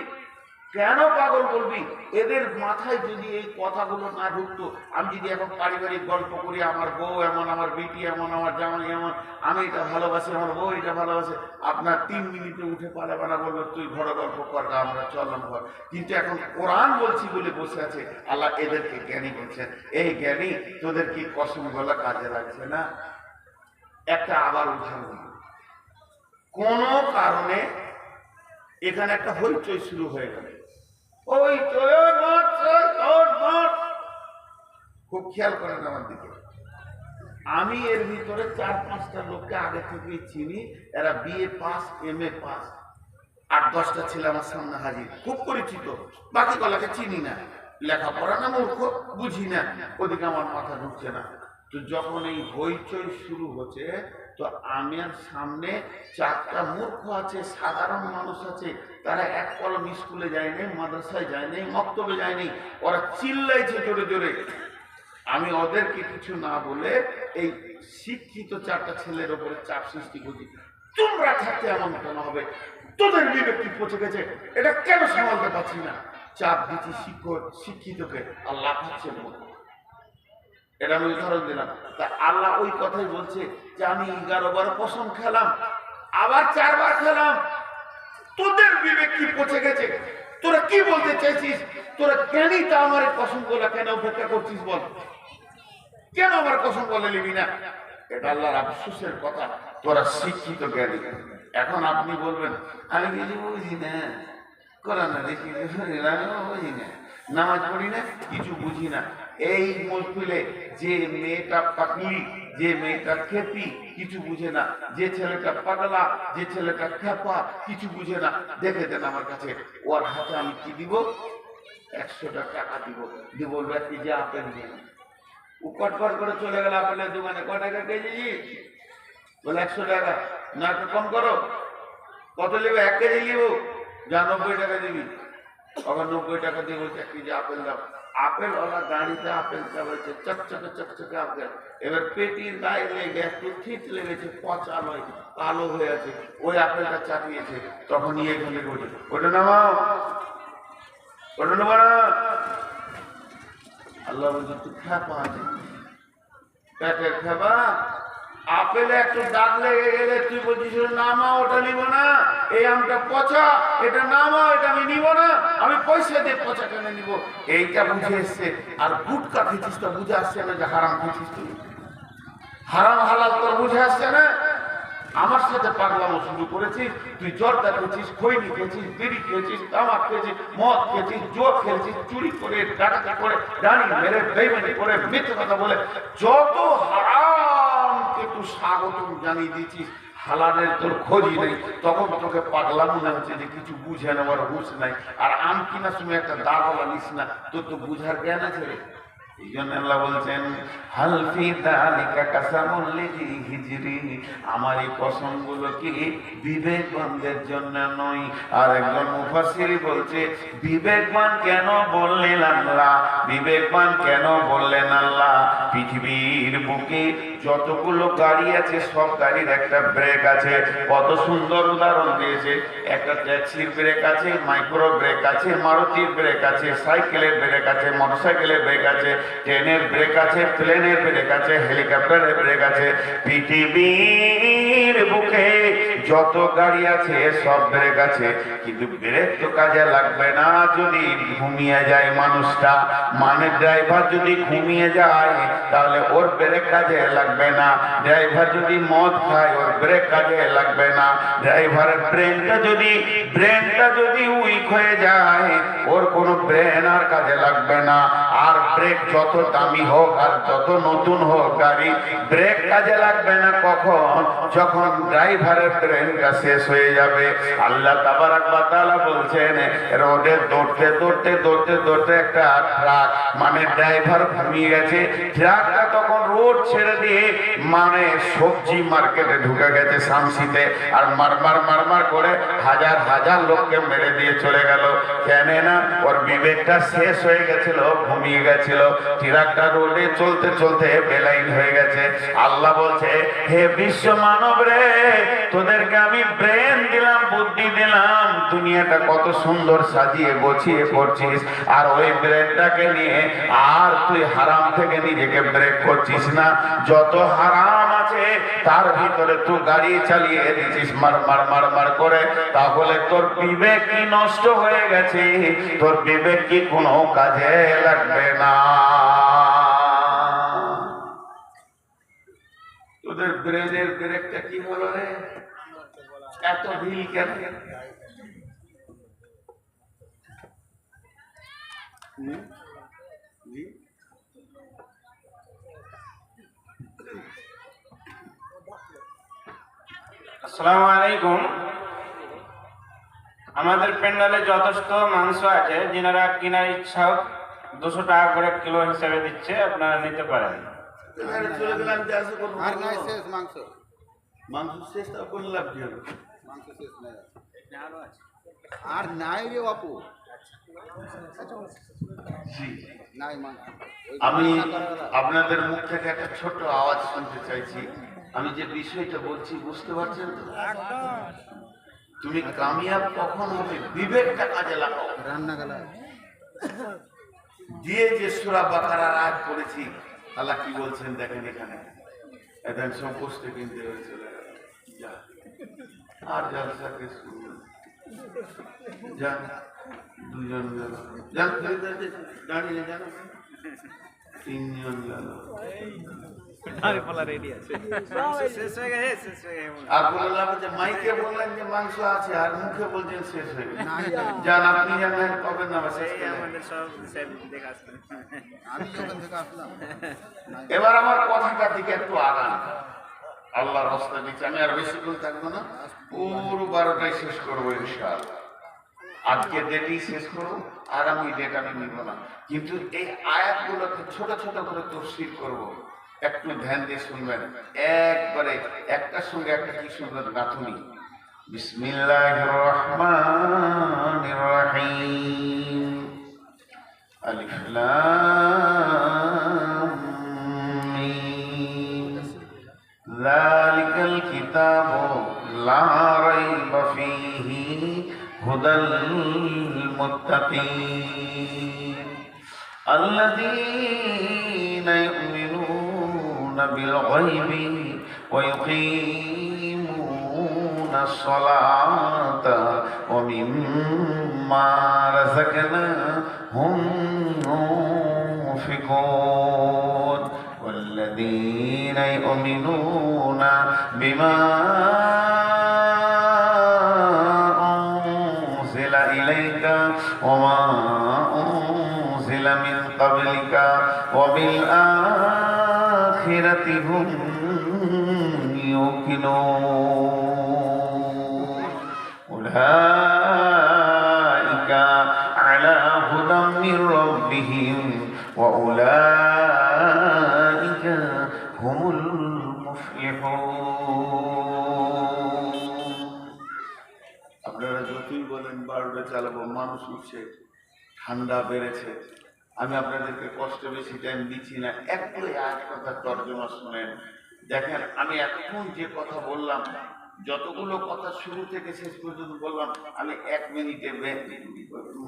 কেন পাগল বলবি? এদের মাথায় যদি এই কথাগুলো না ঢুকতো, আমি যদি এখন পারিবারিক গল্প করি, আমার বউ এমন, আমার বেটি এমন, আমার জামাই এমন, আমি এটা ভালোবাসি, আমার বউ এটা ভালোবাসে, আপনার 3 মিনিটে উঠে পালাবে না, বলবে তুই ঘরে গল্প কর, আমরা চললাম ঘর। কিন্তু এখন কোরআন বলছি বলে বসে আছে। আল্লাহ এদেরকে জ্ঞানী বলছেন, এই জ্ঞানী তোদের কি কসম গলা কাজে লাগছে না? একটা আবার উদাহরণ, কোনো কারণে এখানে একটা হইচই শুরু হয়ে গেল, হইচই, খুব খেয়াল করেন আমার দিকে। আমি এর ভিতরে 4-5টা লোককে আগে থেকেই চিনি, এরা বিএ পাস, এমএ পাস, 8-10টা ছেলে আমার সামনে হাজির, খুব পরিচিত। বাকি গলাকে চিনি না, লেখাপড়া না, মূর্খ, বুঝি না, ওদিকে আমার মাথা ঢুকছে না। তো যখন এই হইচই শুরু হচ্ছে, তো আমার সামনে 4টা মূর্খ আছে, সাধারণ মানুষ আছে, তারা এক কলম স্কুলে যায়নি, মাদ্রাসায় যায়নি, মক্তবে যায়নি, ওরা চিল্লাইছে জোরে জোরে। আমি ওদেরকে কিছু না বলে এই শিক্ষিত 4টা ছেলের উপরে চাপ সৃষ্টি করছি, তোমরা থাকতে এমন কেন হবে, তোদের বিবেক কি পচে গেছে, এটা কেন সামালতে পারছি না। চাপ দিচ্ছি শিক্ষিতকে, আল্লাহ পাচ্ছে। এটা আমি উদাহরণ দিলাম। তা আল্লাহ ওই কথাই বলছে যে আমি 11 বার কসম খেলাম, আবার 4 বার খেলাম, তোদের বিবেক কি পচে গেছে, তোরা কি বলতে চাইছিস, তোরা জ্ঞানী তা আমার কসম গুলা কেন উপেক্ষা করছিস বল, কেন আমার কসম বলে নিবি না। এটা আল্লাহর আফসোসের কথা, তোরা শিক্ষিত জ্ঞানী। এখন আপনি বলবেন আমি কিছু বুঝি না, কোরআন দেখি বুঝি না, নামাজ পড়ি না, কিছু বুঝি না। এই মহফিলে যে মেয়েটা পাগলি, যে মেয়েটা খেপি, কিছু বুঝে না, যে ছেলেটা পাগলা, যে ছেলেটা খেপা, কিছু বুঝে না, দেখে দেন আমার কাছে, ওর হাতে আমি কি দিব, 100টা টাকা দিব, দিয়ে বলবো 1 কেজি আপেল নিয়ে। ও কটকট করে চলে গেল আপেলের দোকানে, ক টাকা কেজি, বলে 100 টাকা, না একটু কম করো, কত নেবে, 1 কেজি নিব, যা 90 টাকা দিবি। আবার 90 টাকা দিয়ে বলছে 1 কেজি আপেল দাও। আপেল ওলা গাড়িতে আপেল চালাচ্ছে, চকচকে চকচকে আপেল, এবার পেটির গায়ে লেগে একটু ঠিক লেগেছে, পচা নয়, কালো হয়ে আছে, ওই আপেলটা চাপিয়েছে। তখন নিয়ে গেলে বলছে ওটা নামাও, ওটা নেবো না। আল্লাহ বলছে তুই খেপা আছে, পেটের খেপা, আপেলে একটু দাগ লেগে গেলে তুই বলছিস নামা, ওটা নিব না, এই আমটা পচা, এটা নামা, এটা আমি নিব না, আমি পয়সা দিয়ে পচা কেন নিব। এইটা বুঝে এসছে। আর গুটকা খেয়েছিস তো বুঝে আসছে না যে হারাম খেয়েছিস, তুই হারাম হালাল তোর বুঝে আসছে না। আমার সাথে পাগলামো শুরু করেছিস, তুই জর্দা খেয়েছিস, খৈনি খেয়েছিস, বিড়ি খেয়েছিস, তামাক খেয়েছিস, মদ খেয়েছিস, জোর খেয়েছিস, চুরি করে, ডাকাতি করে, ডানি মেরে, বেইমানি করে, মিথ্যে কথা বলে, যত হারামকে তুই স্বাগতম জানিয়ে দিয়েছিস, হালালের তোর খোঁজই নেই। তখন তোকে পাগলা মনে হচ্ছে যে কিছু বুঝে নেওয়ার হুঁশ নাই। আর আম কিনা সময় একটা দাগওয়ালা নিস না, তোর তো বুঝার জ্ঞান আছে রে। এই জন্য আল্লাহ বলছেন হাল ফি যালিকা কাসামুল লিযি হিজরি, আমার এই কসমগুলো কি বিবেকবানদের জন্য নয়। আর একজন মুফাসসির বলছে বিবেকবান কেন বললেন আল্লাহ, বিবেকবান কেন বললেন আল্লাহ, পৃথিবীর বুকে যতগুলো গাড়ি আছে সব গাড়ির একটা ব্রেক আছে। কত সুন্দর উদাহরণ দিয়েছে, একটা ট্যাক্সির ব্রেক আছে, মাইক্রো ব্রেক আছে, মারুতির ব্রেক আছে, সাইকেলের ব্রেক আছে, মোটরসাইকেলের ব্রেক আছে, ট্রেনের ব্রেক আছে, প্লেনের ব্রেক আছে, হেলিকপ্টারের ব্রেক আছে। পৃথিবীর বুকে যত গাড়ি আছে সব ব্রেক আছে, কিন্তু ব্রেক তো কাজে লাগবে না যদি ঘুমিয়ে যায় মানুষটা। মানে ড্রাইভার যদি ঘুমিয়ে যায় তাহলে ওর ব্রেক কাজে লাগবে না। ড্রাইভার যদি মদ খায় ওর ব্রেক কাজে লাগবে না। ড্রাইভারের ব্রেনটা যদি উইক হয়ে যায় ওর কোনো ব্রেন আর কাজে লাগবে না। আর ব্রেক যত দামি হোক আর যত নতুন হোক গাড়ি, ব্রেক কাজে লাগবে না কখন, যখন ড্রাইভারের ব্রেনটা শেষ হয়ে যাবে। আল্লাহ তাবারাক ওয়া তাআলা বলছেন রোডে দৌড়তে দৌড়তে দৌড়তে দৌড়তে একটা ট্রাক, মানে ড্রাইভার ঘুমিয়ে গেছে, ট্রাকটা তখন রোড ছেড়ে দিয়ে মানে সবজি মার্কেটে ঢুকে গেছে শামসিতে, আর মারমার করে হাজার হাজার লোককে মেরে দিয়ে চলে গেল। কেন না ওর বিবেকটা শেষ হয়ে গেছিল, ঘুমিয়ে গেছিল। ট্রাকটা রোডে চলতে চলতে বেলাইন হয়ে গেছে। আল্লাহ বলছে হে বিশ্ব মানব রে, তোদেরকে আমি ব্রেন দিলাম, বুদ্ধি দিলাম, দুনিয়াটা কত সুন্দর সাজিয়ে গোছিয়ে করছিস, আর ওই ব্রেনটাকে নিয়ে আর তুই হারাম থেকে নিজেকে ব্রেক করছিস না। যত হারাম আছে তার ভিতরে তুই গাড়ি চালিয়ে দিছিস মার করে, তাহলে তোর বিবেক কি নষ্ট হয়ে গেছে, তোর বিবেক কি কোনো কাজে লাগবে না। তোদের ব্রেনের ব্রেকটা কি হলো রে, এত ঢিল কেন? আসসালামু আলাইকুম। আমাদের প্যান্ডেলে যথেষ্ট মাংস আছে, যেনারা কেনার ইচ্ছা 200 টাকা করে কিলো হিসেবে দিচ্ছে, আপনারা নিতে পারেন। চলে গেলাম যে আছে কোনো আর নাই শেষ মাংস, মাংস শেষ তা কোন লাভ কি হবে? মাংস শেষ নাই আর নাই রে বাপু, জি। নাই মাংস। ওই আমি রান্না করা গেল। আপনাদের মুখ থেকে একটা ছোট আওয়াজ শুনতে চাইছি। আমি যে বিষয়টা বলছি বুঝতে পারছেন তো? তুমি কামিয়াব কখন হবে? বিবেকটা কাজে লাগাও। রান্না গেল দিয়ে যে সূরা বাকারার আয়াত পড়েছি, আল্লাহ কি বলছেন দেখেন এখানে। এদের সম্পোষতে কিনতে হয়ে চলে গেল। যা আর জালসাকে শুনবেন। যান দুজন গেল, যান দাঁড়িয়ে যান, তিনজন গেল। আর বললাম যে মাইকে বললেন যে মাংস আছে, আর মুখে বলছেন শেষ হয়ে গেছে। যান আপনি জানেন কবে না শেষ আমি যখন থেকে আসলাম নাই। এবার আমার কথাটার দিকে একটু আগান। আল্লাহর রাস্তা দিচ্ছে, আমি আর বেশিক্ষণ থাকবো না, পুরো 12টায় শেষ করবো ইনশাআল্লাহ। আজকে ডেটই শেষ করবো, আগামী ডেট আমি নিব না, কিন্তু এই আয়াতগুলোকে ছোট ছোট করে তফসির করব। একটু ধ্যান দিয়ে শুনবেন, একবারে একটার সঙ্গে একটা কি সুন্দর গাঁথুনি। বিসমিল্লাহির রহমানির রহিম। আলিফ লাম মিম। যালিকাল কিতাবু লা রাইবা ফীহি হুদাল মুত্তাকিন আল্লাযীনা ইউমিনুনা বিল গায়বি ওয়া ইউকিমুনাস সালাতা ওয়া মিম্মা রাযাকনাহুম ينفقون والذين يؤمنون بما أنزل إليك وما أنزل من قبلك وبالآخرة هم يوقنون أولئك على هدى من ربهم وأولئك هم المفلحون। আপনারা যতই বলেন 12টা চালাবো, মানুষ উঠছে, ঠান্ডা বেড়েছে, আমি আপনাদেরকে কষ্ট বেশি টাইম দিচ্ছি না। একটু এক কথা তর্জমা শুনেন। দেখেন আমি এতক্ষণ যে কথা বললাম, যতগুলো কথা শুরু থেকে শেষ পর্যন্ত বললাম, আমি 1 মিনিটে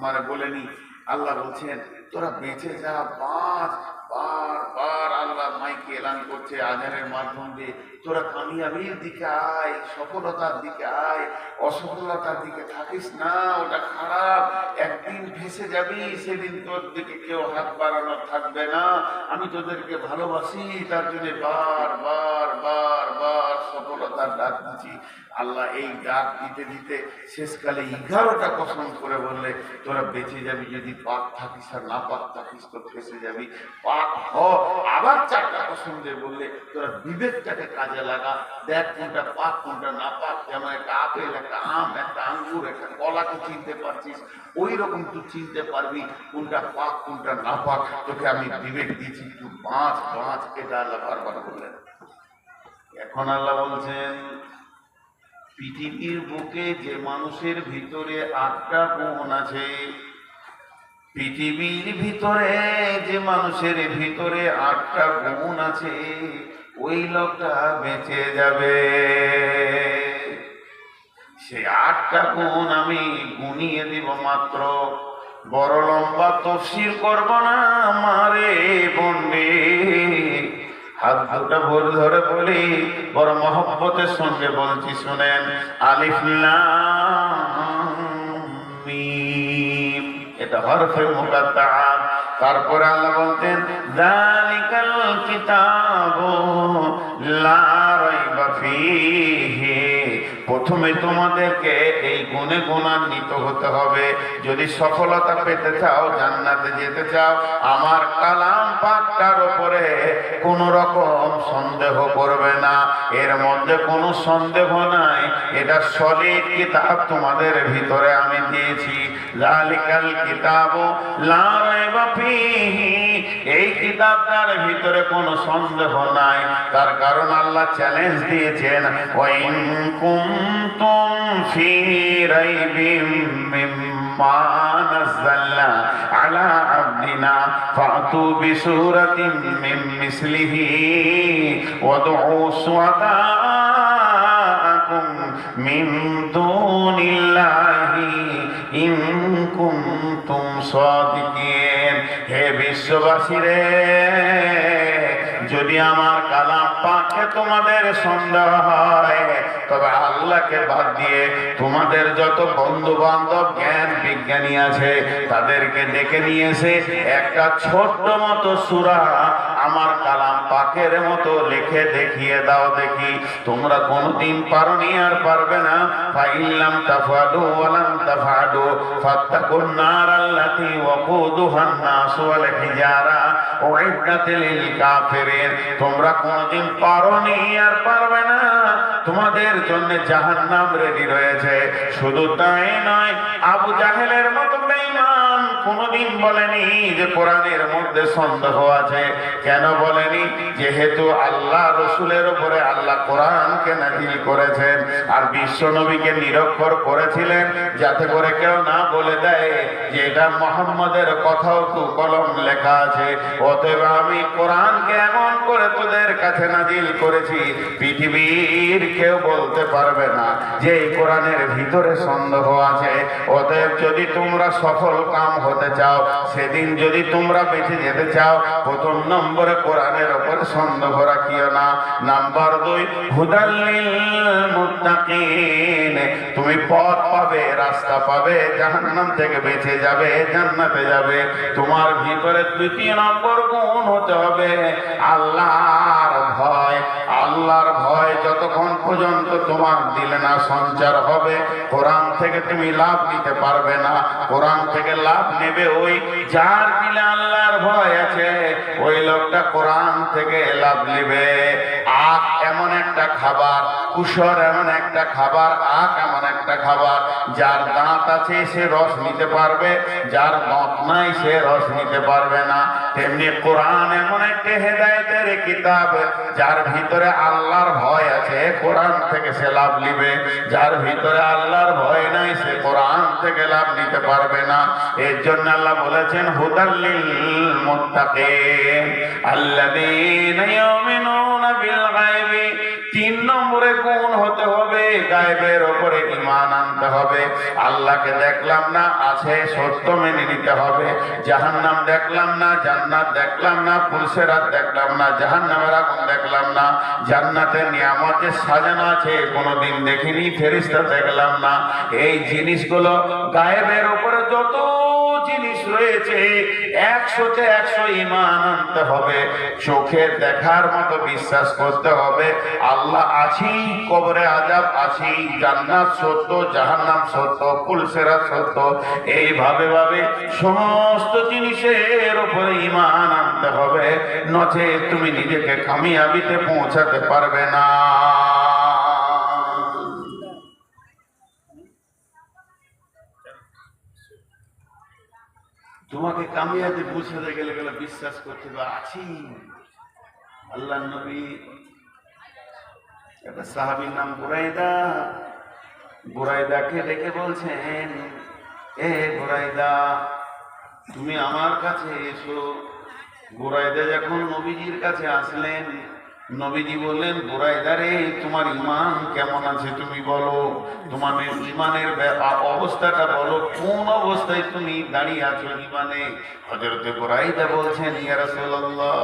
মানে বলেনি। আল্লাহ বলছেন তোরা বেঁচে যা, বাঁচ। বারবার আল্লাহ মাইকে এলান করছে আজানের মাধ্যম দিয়ে, তোরা কামিয়াবির দিকে আয়, সফলতার দিকে আয়, অসফলতার দিকে থাকিস না, ওটা খারাপ, একদিন ভেসে যাবি, সেদিন তোর দিকে কেউ হাত বাড়ানো থাকবে না। আমি তোদেরকে ভালোবাসি, তার জন্য বার সফলতার ডাক দিচ্ছি। আল্লাহ এই ডাক দিতে দিতে শেষকালে 11টা কসম করে বললে তোরা বেঁচে যাবি, যদি পাক থাকিস আর না পাক থাকিস তো ফেসে যাবি, পাক হ। আবার 4টা কসম দিয়ে বললে তোরা বিবেকটাকে কাজে লাগা, দেখ কোনটা পাক কোনটা না পাক। যেমন একটা আপেল, একটা আম, একটা আঙ্গুর, একটা কলাকে চিনতে পারছিস, ওই রকম তুই চিনতে পারবি কোনটা পাক কোনটা না পাক। তোকে আমি বিবেক দিয়েছি, তুই বাঁচ। এটা আল্লাহ বারবার বললেন। এখন আল্লাহ বলছেন পৃথিবীর বুকে যে মানুষের ভিতরে 8টা গুণ আছে, পৃথিবীর ভিতরে যে মানুষের ভিতরে 8টা গুণ আছে, ওই লোকটা বেঁচে যাবে। সেই 8টা গুণ আমি গুনিয়ে দিব মাত্র, বড় লম্বা তফসির করব না মারে বন্ডে। হাত দুটা ভোর ধরে বলি, বড় মহব্বতের সঙ্গে বলছি শুনেন। আলিফ লাম মিম, এটা হরফে মুকাত্তাআত। তারপরে আল্লাহ বলতেন যালিকাল কিতাবু লা রাইবা ফীহি প্রথমে তোমাদেরকে এই গুণে গুণান্বিত হতে হবে। যদি সফলতা পেতে চাও, জান্নাতে যেতে চাও, আমার কালাম পাকটার উপরে কোন রকম সন্দেহ করবে না। এর মধ্যে কোনো সন্দেহ নাই, এটা সলিড কিতাব তোমাদের ভিতরে আমি দিয়েছি। জালিকাল কিতাবু লা রাইবা ফীহি, এই কিতাবটার ভিতরে কোনো সন্দেহ নাই। তার কারণ আল্লাহ চ্যালেঞ্জ দিয়েছেন, ওয়া ইন কুনতুম ফী রাইবিম মিম্মা নাযালনা আলা আবদিনা ফাতু বিসূরাতিন মিন মিসলিহি ওয়াদউ শুহাদাআকুম মিন দুনিল্লাহি ইন কুনতুম সাদিকিন। হে বিশ্ববাসী রে, যদি আমার কালাম পাকে তোমাদের সন্দেহ হয়, তবে আল্লাহকে বাদ দিয়ে তোমাদের যত বন্ধু বান্ধব জ্ঞান বিজ্ঞানী আছে তাদেরকে ডেকে নিয়েছে একটা ছোট্ট মতো সূরা আমার কালাম পাকের মতো লিখে দেখিয়ে দাও দেখি। তোমরা কোনদিন পারোনি, আর পারবে না। ফাইল্লাম তাফাদু ওয়ালাম তাফাদু ফাত্তাকুন নার আল্লাতী ওয়াকুদুহান নাস ওয়াল হিজারা উইদ্দাত লিল কাফিরিন। তোমরা কোনদিন পারোনি, আর পারবে না। তোমাদের জন্য জাহান্নাম রেডি রয়েছে। শুধু তাই নয়, আবু জাহেলের মতো বেঈমান কোনদিন বলেনি যে কোরআনের মধ্যে সন্দেহ আছে। কেন বলেনি? যেহেতু আল্লাহ রসুলের উপরে আল্লাহ কোরআনকে নাযিল করেছেন আর বিশ্ব নবীকে নিরক্ষর করেছিলেন, যাতে করে কেউ না বলে দেয় যে এটা মুহাম্মদের কথাও তো কলম লেখা আছে। অতএব আমি কোরআনকে এমন করে তোদের কাছে নাযিল করেছি, পৃথিবীর কেউ বলতে পারবে না যে এই কোরআনের ভিতরে সন্দেহ আছে। অতএব যদি তোমরা সফল কাম হতে চাও, সেদিন যদি তোমরা বেঁচে যেতে চাও, প্রথম নম্বরে কোরআনের উপর সন্দেহ রাখিও না। নাম্বার 2, হুদাল লিল মুত্তাকিন। তুমি পথ পাবে, রাস্তা পাবে, জাহান্নাম থেকে বেঁচে যাবে, জান্নাতে যাবে। তোমার ভিতরে দ্বিতীয় নম্বর গুণ হতে হবে আল্লাহর ভয়। আল্লাহর ভয় যতক্ষণ পর্যন্ত তোমার দিলে না সঞ্চার হবে, কোরআন থেকে তুমি লাভ নিতে পারবে না। কোরআন থেকে লাভ নেবে ওই যার দিলে আল্লাহর ভয় আছে, ওই লোকটা কোরআন থেকে লাভ নেবে। আখ এমন একটা খাবার, কুসর এমন একটা খাবার, আখ এমন একটা খাবার, যার দাঁত আছে সে রস নিতে পারবে, যার দাঁত নাই সে রস নিতে পারবে না। তেমনি কোরআন এমন একটা হেদায়েতের কিতাব, যার ভিতরে আল্লাহর ভয় আছে কোরআন থেকে সে লাভ নিবে, যার ভিতরে আল্লাহর ভয় নাই সে কোরআন থেকে লাভ নিতে পারবে না। এর জন্য আল্লাহ বলেছেন হুদাল লিল মুত্তাকিন আল্লাযীনা ইউমিনুনা বিল গায়বি। 3 নম্বরে গুণ হতে হবে গায়বের উপরে ঈমান আনতে হবে। আল্লাহকে দেখলাম না, আছে সত্য মেনে নিতে হবে। জাহান্নাম দেখলাম না, জান্নাত দেখলাম না, পুলসেরাত দেখলাম না, জাহান্নামের আগুন দেখলাম না, জান্নাতের নিয়ামতে সাজানো আছে কোনোদিন দেখিনি, ফেরেশতা দেখলাম না। এই জিনিসগুলো গায়েবের উপরে যত জিনিস রয়েছে 100তে 100 ঈমান আনতে হবে। চোখে দেখার মতো বিশ্বাস করতে হবে আল্লাহ আছি, কবরে আযাব আছি, জান্নাত সত্য, জাহান্নাম সত্য, পুলসেরাত সত্য। এইভাবে ভাবে সমস্ত জিনিসের উপরে ঈমান আনতে হবে, নচেত তুমি নিজেকে কামিয়াবিতে পৌঁছাতে পারবে না। তোমাকে কামিয়াবি পৌঁছাতে গেলে বিশ্বাস করতে হবে আছি। আল্লাহ নবী একটা সাহাবীর নাম বুরাইদা, বুরাইদাকে ডেকে বলছেন, এ বুরাইদা তুমি আমার কাছে এসো। বুরাইদা যখন নবীজির কাছে আসলেন, নবীজি বললেন, বুরাইদা রে তোমার ঈমান কেমন আছে তুমি বলো, তোমার ঈমানের অবস্থাটা বলো, কোন অবস্থায় তুমি দাঁড়িয়ে আছো ঈমানে। হযরতে বুরাইদা বলছেন, ইয়া রাসূলুল্লাহ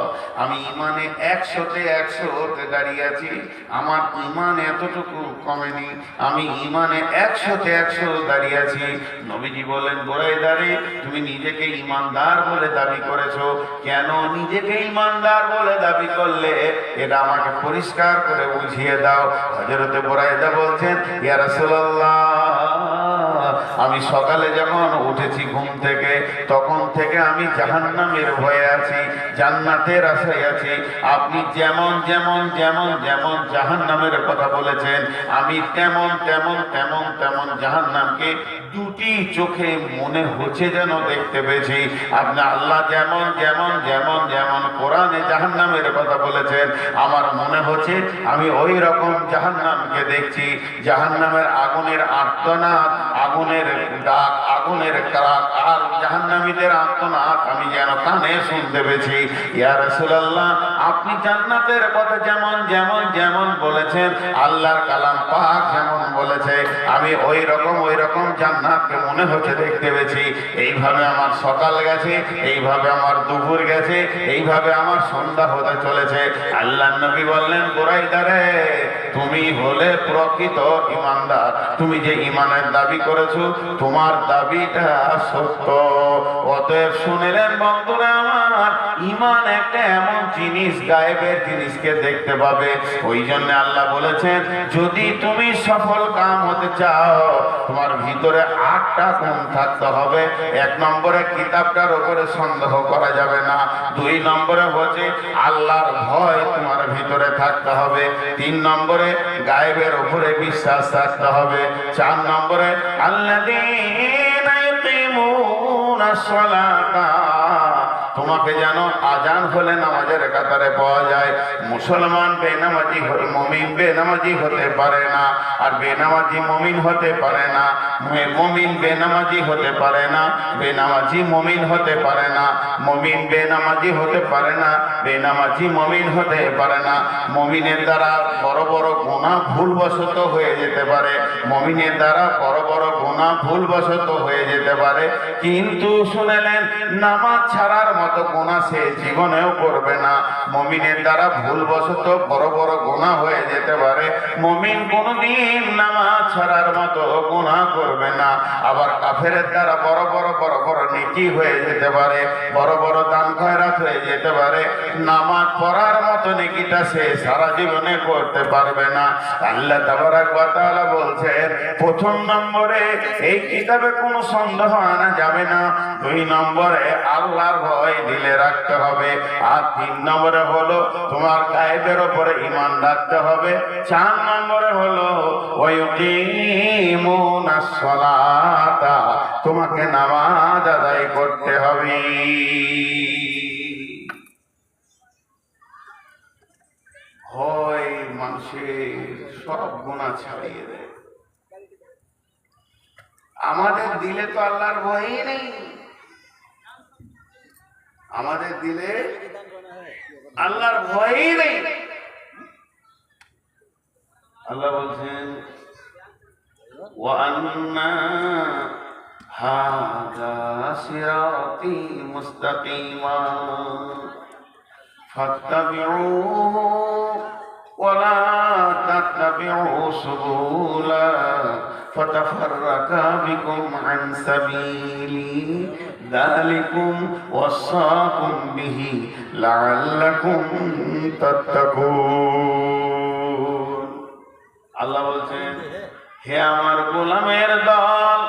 আমি ঈমানে 100তে 100 দাঁড়িয়ে আছি, আমার ঈমান এতটুকু কমেনি, আমি ঈমানে 100তে 100 দাঁড়িয়ে আছি। নবীজি বলেন, বুরাইদা রে তুমি নিজেকে ঈমানদার বলে দাবি করেছো, কেন নিজেকে ঈমানদার বলে দাবি করলে? এটা এটা আমাকে পরিষ্কার করে বুঝিয়ে দাও। হযরতে বুরাইদা বলছেন, ইয়া রাসূলুল্লাহ, আমি সকালে যখন উঠেছি ঘুম থেকে, তখন থেকে আমি জাহান্নামের ভয়ে আছি, জান্নাতের আশায় আছি। আপনি যেমন যেমন যেমন যেমন জাহান্নামের কথা বলেছেন, আমি তেমন তেমন তেমন তেমন জাহান্নামকে দুটি চোখে মনে হচ্ছে যেন দেখতে পেয়েছি। আপনি আল্লাহ যেমন যেমন যেমন যেমন কোরআনে জাহান্নামের কথা বলেছেন, আমার মনে হচ্ছে আমি ওই রকম জাহান্নামকে দেখছি। জাহান্নামের আগুনের আর্তনাদ, আগুনের ডাক, আগুনের কারাক আর জাহান্নামীদের আর্তনাদ আমি যেন কানে শুনতে পেয়েছি। ইয়া রাসূলুল্লাহ, আপনি জান্নাতের কথা যেমন যেমন যেমন বলেছেন, আল্লাহর কালাম পাক যেমন বলেছে, আমি ওই রকম জান্নাতকে মনে হচ্ছে দেখতে পেয়েছি। এইভাবে আমার সকাল গেছে, এইভাবে আমার দুপুর গেছে, এইভাবে আমার সন্ধ্যা হতে চলেছে। আল্লাহর নবী বললেন, বুরাইদা রে, তুমি হলে প্রকৃত ঈমানদার। তুমি যে ঈমানের দাবি করেছো, তোমার দাবিটা সত্য। অতএব শুনিলেন বন্ধুরা আমার, ঈমান একটা এমন জিনিস, গায়েবের জিনিসকে দেখতে পাবে। ওই জন্য আল্লাহ বলেছেন, যদি তুমি সফল কাম হতে চাও, তোমার ভিতরে 8টা গুণ থাকতে হবে। 1 নম্বরে কিতাবটার উপরে সন্দেহ করা যাবে না। 2 নম্বরে হচ্ছে আল্লাহর ভয় তোমার ভিতরে থাকতে হবে। 3 নম্বরে গায়েবের উপরে বিশ্বাস থাকতে হবে। 4 নম্বরে আল্লাযীনা ইউকিমুনাস সালাতা, তোমাকে যেন আজান হলে নামাজের কাতারে পাওয়া যায়। মুসলমান বেনামাজি, মুমিন বেনামাজি হতে পারে না, আর বেনামাজি মুমিন হতে পারে না। মুমিন বেনামাজি হতে পারে না, বেনামাজি মুমিন হতে পারে না। মুমিন বেনামাজি হতে পারে না, বেনামাজি মুমিন হতে পারে না। মুমিনের দ্বারা বড় বড় গুনাহ ভুলবশত হয়ে যেতে পারে, মুমিনের দ্বারা বড় বড় গুনাহ ভুলবশত হয়ে যেতে পারে, কিন্তু শুনলেন নামাজ ছাড়ার মতো গুনাহ সে জীবনেও করবে না। মুমিনের দ্বারা ভুলবশত বড় বড় গুনাহ হয়ে যেতে পারে, মুমিন কোনদিন নামাজ ছাড়ার মতো গুনাহ করবে না। আবার কাফেরের দ্বারা বড় বড় নেকি হয়ে যেতে পারে, বড় বড় দান খয়রাত হয়ে যেতে পারে, নামাজ পড়ার মতো নেকিটা সে সারা জীবনে করতে পারবে না। আল্লাহ তাবারক ওয়া তাআলা বলছেন, প্রথম নম্বরে এই কিতাবে কোনো সন্দেহ আনা যাবে না। 2 নম্বরে আল্লাহর ভয় দিলে রাখতে হবে। আর 3 নম্বরে হলো তোমার গায়েবের উপরে ঈমান রাখতে হবে। 4 নম্বরে হলো ওয়ায়ুকিমুনাস সালাতা, তোমাকে নামাজ আদায় করতে হবে। হয় মানুষের সব গুনাহ ছাড়িয়ে দেয়। আমাদের দিলে তো আল্লাহর ভয়ই নেই। আমাদের দিলে আল্লাহর ভয়ই নেই। আল্লাহ বলছেন, ওয়ান্না হাযা সিরাতী মুস্তাকিমা ফাত্তাবিউহু ওয়া লা তাত্তাবিউ সুবুলা ফাতাফাররাকা বিকুম আন সাবিলি যালিকুম ওয়াসাকুম বিহি লাআল্লাকুম তাত্তাকুন। আল্লাহ বলছেন, হে আমার গোলামের দল,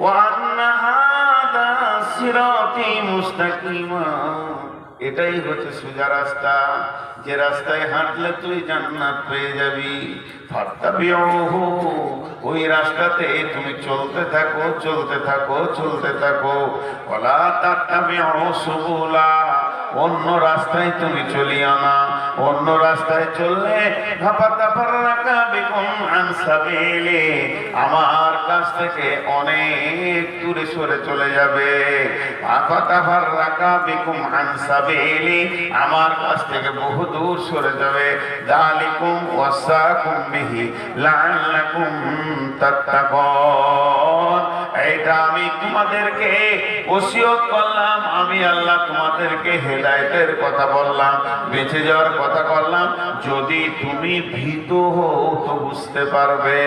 ওয়ান্না হাযা সিরাতী মুস্তাকিমা, এটাই হচ্ছে সোজা রাস্তা, যে রাস্তায় হাঁটলে তুই জান্নাত পেয়ে যাবি। ফাত্তাবিউহু, ওই রাস্তাতে তুমি চলতে থাকো চলতে থাকো চলতে থাকো। ওয়ালা তাত্তাবিউ সুবুলা, অন্য রাস্তায় তুমি চলিও না। অন্য রাস্তায় চললে ফাতাফাররাকা বিকুম আন সাবিলি, আমার কাছ থেকে অনেক দূরে সরে চলে যাবে। ফাতাফাররাকা বিকুম আন সাবিলি, আমার কাছ থেকে বহু দূর সরে যাবে। যালিকুম ওয়াসাকুম বিহি লাআল্লাকুম তাত্তাকুন, এটা আমি তোমাদেরকে ওসিয়ত করলাম, আমি আল্লাহ তোমাদেরকে হেদায়েতের কথা বললাম, বেঁচে যাওয়ার কথা বললাম। যদি তুমি ভীত হও তো বুঝতে পারবে।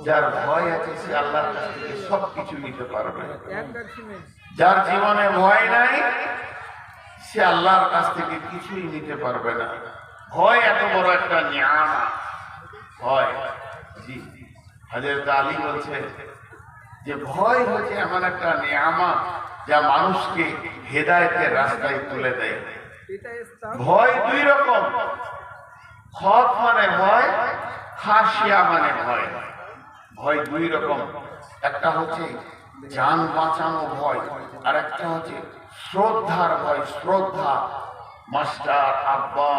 যার ভয় আছে সে আল্লাহর কাছ থেকে সবকিছু নিতে পারবে। যার জীবনে ভয় নাই সে আল্লাহর কাছ থেকে কিছুই নিতে পারবে না। ভয় এত বড় একটা নিয়ামত, ভয়। জি, হযরত আলী বলছে যে ভয় হচ্ছে এমন একটা নিয়ামত যা মানুষকে হেদায়েতের রাস্তায় তুলে দেয়। ভয় দুই রকম, খৌফ মানে ভয়, খাশিয়া মানে ভয়। ভয় দুই রকম, একটা হচ্ছে জান বাঁচানো ভয়, আর একটা হচ্ছে শ্রদ্ধার ভয়। শ্রদ্ধা, মাস্টার, আব্বা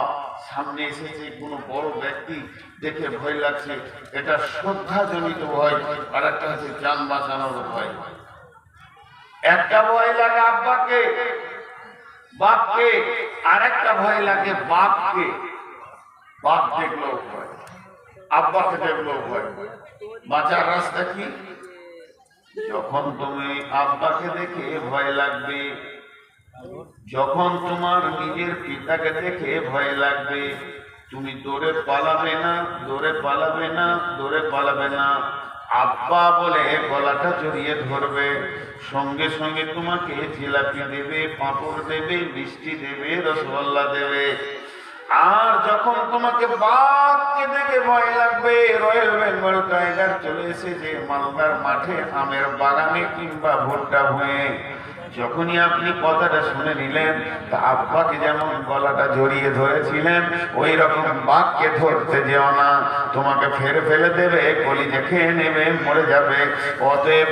সামনে এসেছে, কোনো বড় ব্যক্তি দেখে ভয় লাগছে, এটা শ্রদ্ধাজনিত ভয়। আর একটা হচ্ছে জান বাঁচানোর ভয়। একটা ভয় লাগে আব্বাকে, বাপকে, আর একটা ভয় লাগে বাপকে। বাপ দেখলেও ভয়, আব্বাকে দেখলেও ভয়। বাঁচার রাস্তা কি? যখন তুমি আব্বাকে দেখে ভয় লাগবে, যখন তোমার নিজের পিতাকে দেখে ভয় লাগবে, তুমি দৌড়ে পালাবে না, দৌড়ে পালাবে না, দৌড়ে পালাবে না। আব্বা বলে গলাটা জড়িয়ে ধরবে, সঙ্গে সঙ্গে তোমাকে জিলাপি দেবে, পাঁপড় দেবে, মিষ্টি দেবে, রসগোল্লা দেবে। আর যখন তোমাকে বাঘকে দেখে ভয় লাগবে, রয়্যাল বেঙ্গল টাইগার চলে এসেছে মালদার মাঠে, আমের বাগানে কিংবা ভুট্টা ভুঁয়ে, যখনই আপনি কথাটা শুনে নিলেন, তা আব্বাকে যেমন গলাটা জড়িয়ে ধরেছিলেন, ওই রকম বাঘকে ধরতে যেও না, তোমাকে ফেরে ফেলে দেবে, কলিজা খেয়ে নেবে, মরে যাবে। অতএব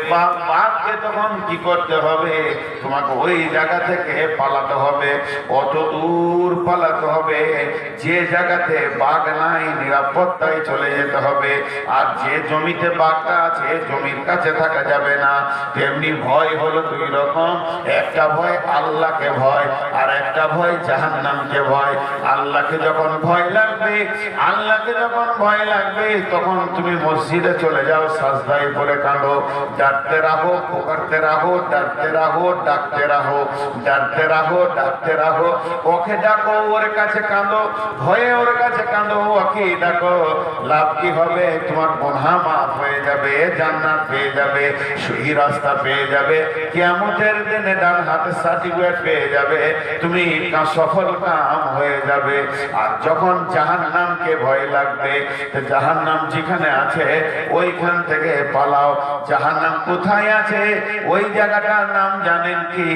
বাঘকে তখন কি করতে হবে? তোমাকে ওই জায়গা থেকে পালাতে হবে, অত দূর পালাতে হবে যে জায়গাতে বাঘ নাই, নিরাপত্তায় চলে যেতে হবে। আর যে জমিতে বাঘটা আছে, জমির কাছে থাকা যাবে না। তেমনি ভয় হলো দুই রকম, একটা ভয় আল্লাহকে ভয়, আর একটা ভয় জাহান্নামকে ভয়। আল্লাহকে যখন ভয় লাগবে, আল্লাহকে যখন ভয় লাগবে, তখন তুমি মসজিদে চলে যাও, সাজদায় পড়ে কাঁদো, ডাকতে রাখো, পুকারতে রাখো, ডাকতে রাখো, ডাকতে রাখো, ডাকতে রাখো, ডাকতে রাখো। ওকে ডাকো, ওর কাছে কাঁদো, ভয়ে ওর কাছে কাঁদো, ওকে ডাকো। লাভ কি হবে? তোমার গুনাহ মাফ হয়ে যাবে, জান্নাত পেয়ে যাবে, সহি রাস্তা পেয়ে যাবে, কিয়ামতের দিনে ডান হাতে সার্টিফিকেট পেয়ে যাবে, তুমি সফল কাম হয়ে যাবে। আর যখন জাহান্নামকে ভয় লাগবে, জাহান্নাম যেখানে আছে ওইখান থেকে পালাও। জাহান্নাম কোথায় আছে? ওই জায়গাটার নাম জানেন কি?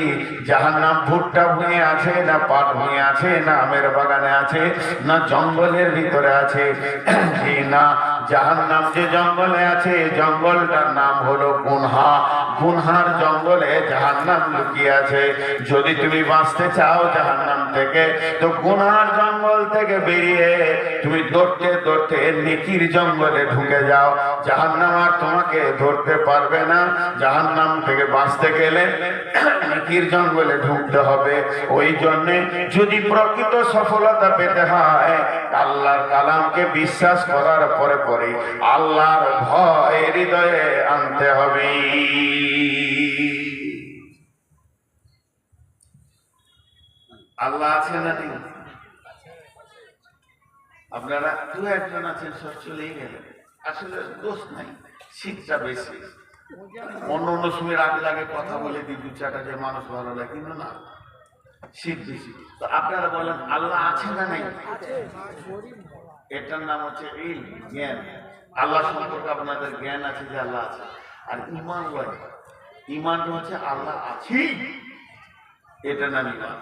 জাহান্নাম ভুট্টা ভুঁয়ে আছে, না পাট ভুঁয়ে আছে, না আমের বাগানে আছে, না জঙ্গলের ভিতরে আছে? না, জাহান্নাম যে জঙ্গলে আছে, জঙ্গলটার নাম হলো গুনহা। গুনহার জঙ্গলে জাহান্নাম লুকিয়ে আছে। যদি তুমি বাঁচতে চাও জাহান্নাম থেকে, তো গুনহার জঙ্গল থেকে বেরিয়ে তুমি দৌড়তে দৌড়তে নেকির জঙ্গলে ঢুকে যাও। জাহান্নাম আর তোমাকে ধরতে পারবে না। জাহান্নাম থেকে বাঁচতে গেলে নেকির জঙ্গলে ঢুকতে হবে। ওই জন্যে যদি প্রকৃত সফলতা পেতে হয়, আল্লাহর কালামকে বিশ্বাস করার পরে পরে আল্লাহর ভয় হৃদয়ে আনতে হবে। আল্লাহ আছে না নেই? আপনারা দু একজন আছেন, সব চলেই গেলেন, আসলে দোষ নাই, শীতটা বেশি। অন্য অন্য সময় রাগ লাগে, কথা বলে দিই দু চারটা, যে মানুষ ভালো লাগে, কিন্তু না, শীত বেশি। তো আপনারা বলেন আল্লাহ আছে না নেই? এটার নাম হচ্ছে ইলম, জ্ঞান। আল্লাহ সম্পর্কে আপনাদের জ্ঞান আছে যে আল্লাহ আছে। আর ঈমান বলে, ঈমান হচ্ছে আল্লাহ আছে, এটা নাম ঈমান।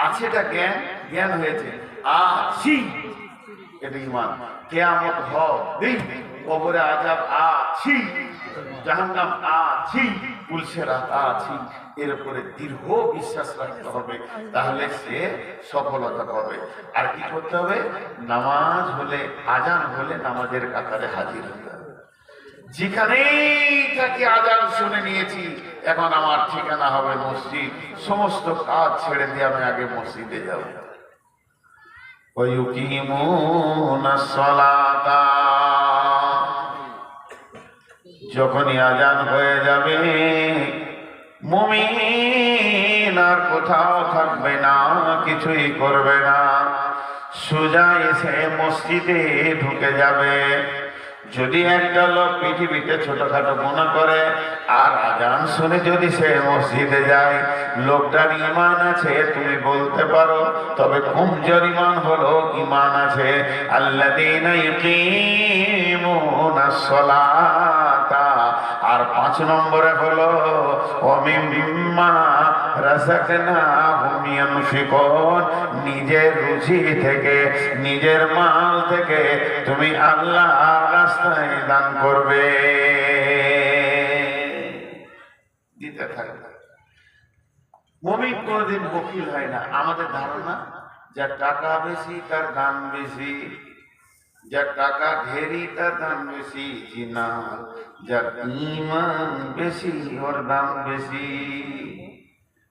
আছেটা জ্ঞান, জ্ঞান হয়েছে আছি, এটা ঈমান। কিয়ামত হবে, কবরে আযাব আছি, জাহান্নাম আছি, পুলসিরাত আছি, এর উপরে দৃঢ় বিশ্বাস রাখতে হবে, তাহলে সে সফলতা পাবে। আর কি করতে হবে? নামাজ হলে, আজান হলে নামাজের কাতারে হাজির হতে হবে। যেখানেই থাকি আজান শুনে নিয়েছি, এখন আমার ঠিকানা হবে মসজিদ, সমস্ত কাজ ছেড়ে দিয়ে আমি আগে মসজিদে যাব। যখনই আজান হয়ে যাবে, মুমিন আর কোথাও থাকবে না, কিছুই করবে না, সোজা এসে মসজিদে ঢুকে যাবে। যদি একটা লোক পৃথিবীতে ছোটখাটো গুনাহ করে আর আজান শুনে যদি সে মসজিদে যায়, লোকটার ঈমান আছে তুমি বলতে পারো, তবে কমজোর ঈমান হলো ঈমান আছে। আল্লাযীনা ইউকিমুনাস সালাতা, আর 5 নম্বরে হলো ওয়া মিম্মা রাযাকনাহুম ইউনফিকুন, নিজের রুজি থেকে নিজের মাল থেকে তুমি আল্লাহর রাস্তায় দান করবে, দিতে থাকবে। মুমিন কোনদিন বখিল হয় না। আমাদের ধারণা যার টাকা বেশি তার দাম বেশি, যার টাকা ঢেরি তার দাম বেশি। জি না, যার ঈমান বেশি ওর দাম বেশি,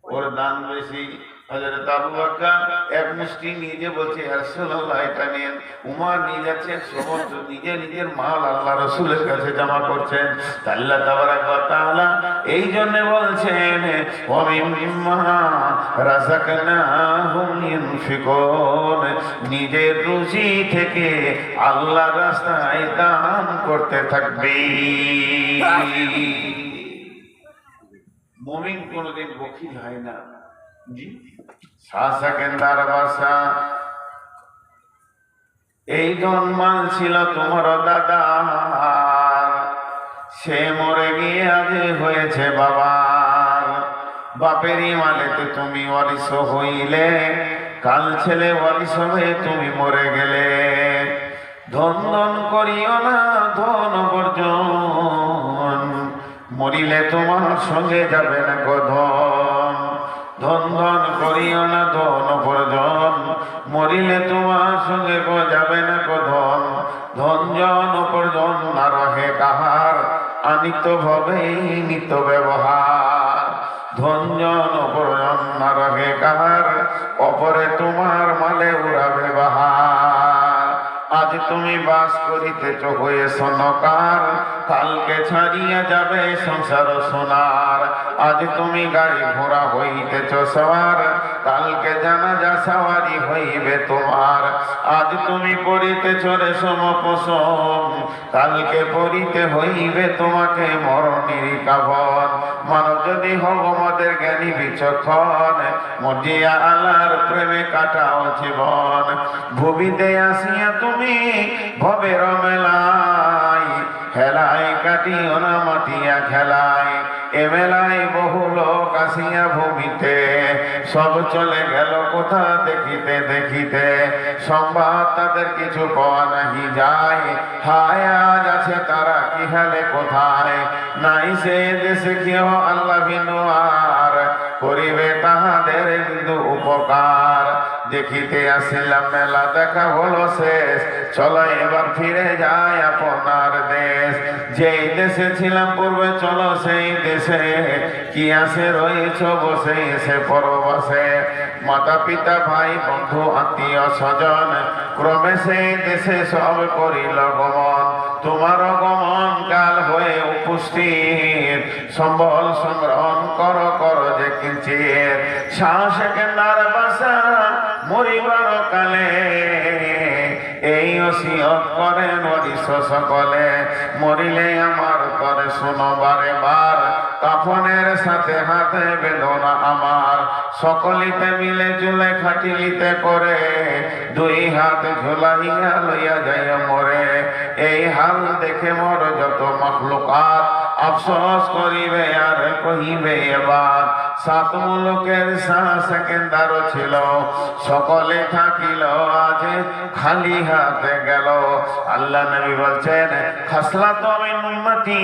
ওর দাম বেশি। হযরত আবু বকর এক মুষ্টি নিজে বলছে ইয়া রাসূলুল্লাহ এটা নেন। উমর নিয়ে যাচ্ছেন, সমস্ত নিজের মাল আল্লাহ রাসূলের কাছে জমা করছেন। আল্লাহ তাবারাক ওয়া তাআলা এই জন্য বলছেন ওয়া মিম্মা রাযাকনাহুম ইউনফিকুন, নিজের রুজি থেকে আল্লাহর রাস্তায় দান করতে থাকবে। মুমিন কোনদিন বখিল হয় না। জি, শাসকেন্দার বাসা এই জন্মাল ছিল তোমার দাদা, সে মরে গিয়ে আজ হয়েছে বাবার। বাপেরই মালেতে তুমি ওয়ারিস হইলে, কাল ছেলে ওয়ারিস হয়ে তুমি মরে গেলে। ধন ধন করিও না ধন বর্জন, মরিলে তোমার সঙ্গে যাবে না গো ধন। ধন ধন করিও না ধন উপার্জন, মরিলে তোমার সঙ্গে গো যাবে না গো ধন। ধন জন উপার্জন না রহে কাহার, আনিত ভাবেই নিত ব্যবহার। ধন জন উপার্জন না রহে কাহার, অপরে তোমার মালে উড়াবে বাহার। আজ তুমি বাস করিতেছ হয়ে সোনকার, কালকে ছাড়িয়া যাবে সংসার সোনার। আজ তুমি গাড়ি ঘোড়া হইতেছ সওয়ার, কালকে জানাজা সওয়ারি হইবে তোমার। আজ তুমি পড়িতেছ রেশম পশম, কালকে পড়িতে হইবে তোমাকে মরণের কাফন। মানব যদি ভগবতের জ্ঞানী বিচক্ষণ, মজিয়া আল্লাহর প্রেমে কাটাও জীবন। ভূমিতে আসিয়া তুমি ভবের মেলায়, হেলায় কাটিও না মাটিয়া খেলায়। এ মেলায় বহু লোক আসিয়া ভূমিতে, সব চলে গেল কোথা দেখিতে দেখিতে। সংবাদ তাদের কিছু পাওয়া নাহি যায়, হায় আজ আছে তারা কি হালে কোথায়। নাই সে দেশে কেউ আল্লাহ বিনু আর, করিবে তাহাদের বিন্দু উপকার। দেখিতে আসিলাম মেলা দেখা হলো শেষ, চলো এবার ফিরে যায় আপনার দেশ। যেই দেশে ছিলাম পূর্বে চলো সেই দেশে, কি আসে রয়েছ বসে এসে পরবাসে। মাতা পিতা ভাই বন্ধু আত্মীয় স্বজন, ক্রমে সেই দেশে সব করিল গমন। তোমার গমন কাল হয়ে উপস্থিত, সম্বল সংগ্রহণ কর যে কিঞ্চিত। শ্বাস কেন্দার বাসা মরিবার কালে, এই ওসিয়ত করেন ওরিস সকলে। মরিলে আমার করে শোনো বারে বার, কাফনের সাথে হাতে বেদনা আমার। সকলিতে মিলে জুলে খাটিলিতে করে, দুই হাত ঝুলাইয়া লইয়া যাই মরে। এই হাল দেখে মর যত মখলুকাত, আফসোস করিবে আর কহিবে এবার। 7 মুলুকের সেকেন্দার ছিল, সকলে থাকিল আজ খালি হাতে গেল। আল্লাহ নবী বলছেন খাসলাতু মিন উম্মতি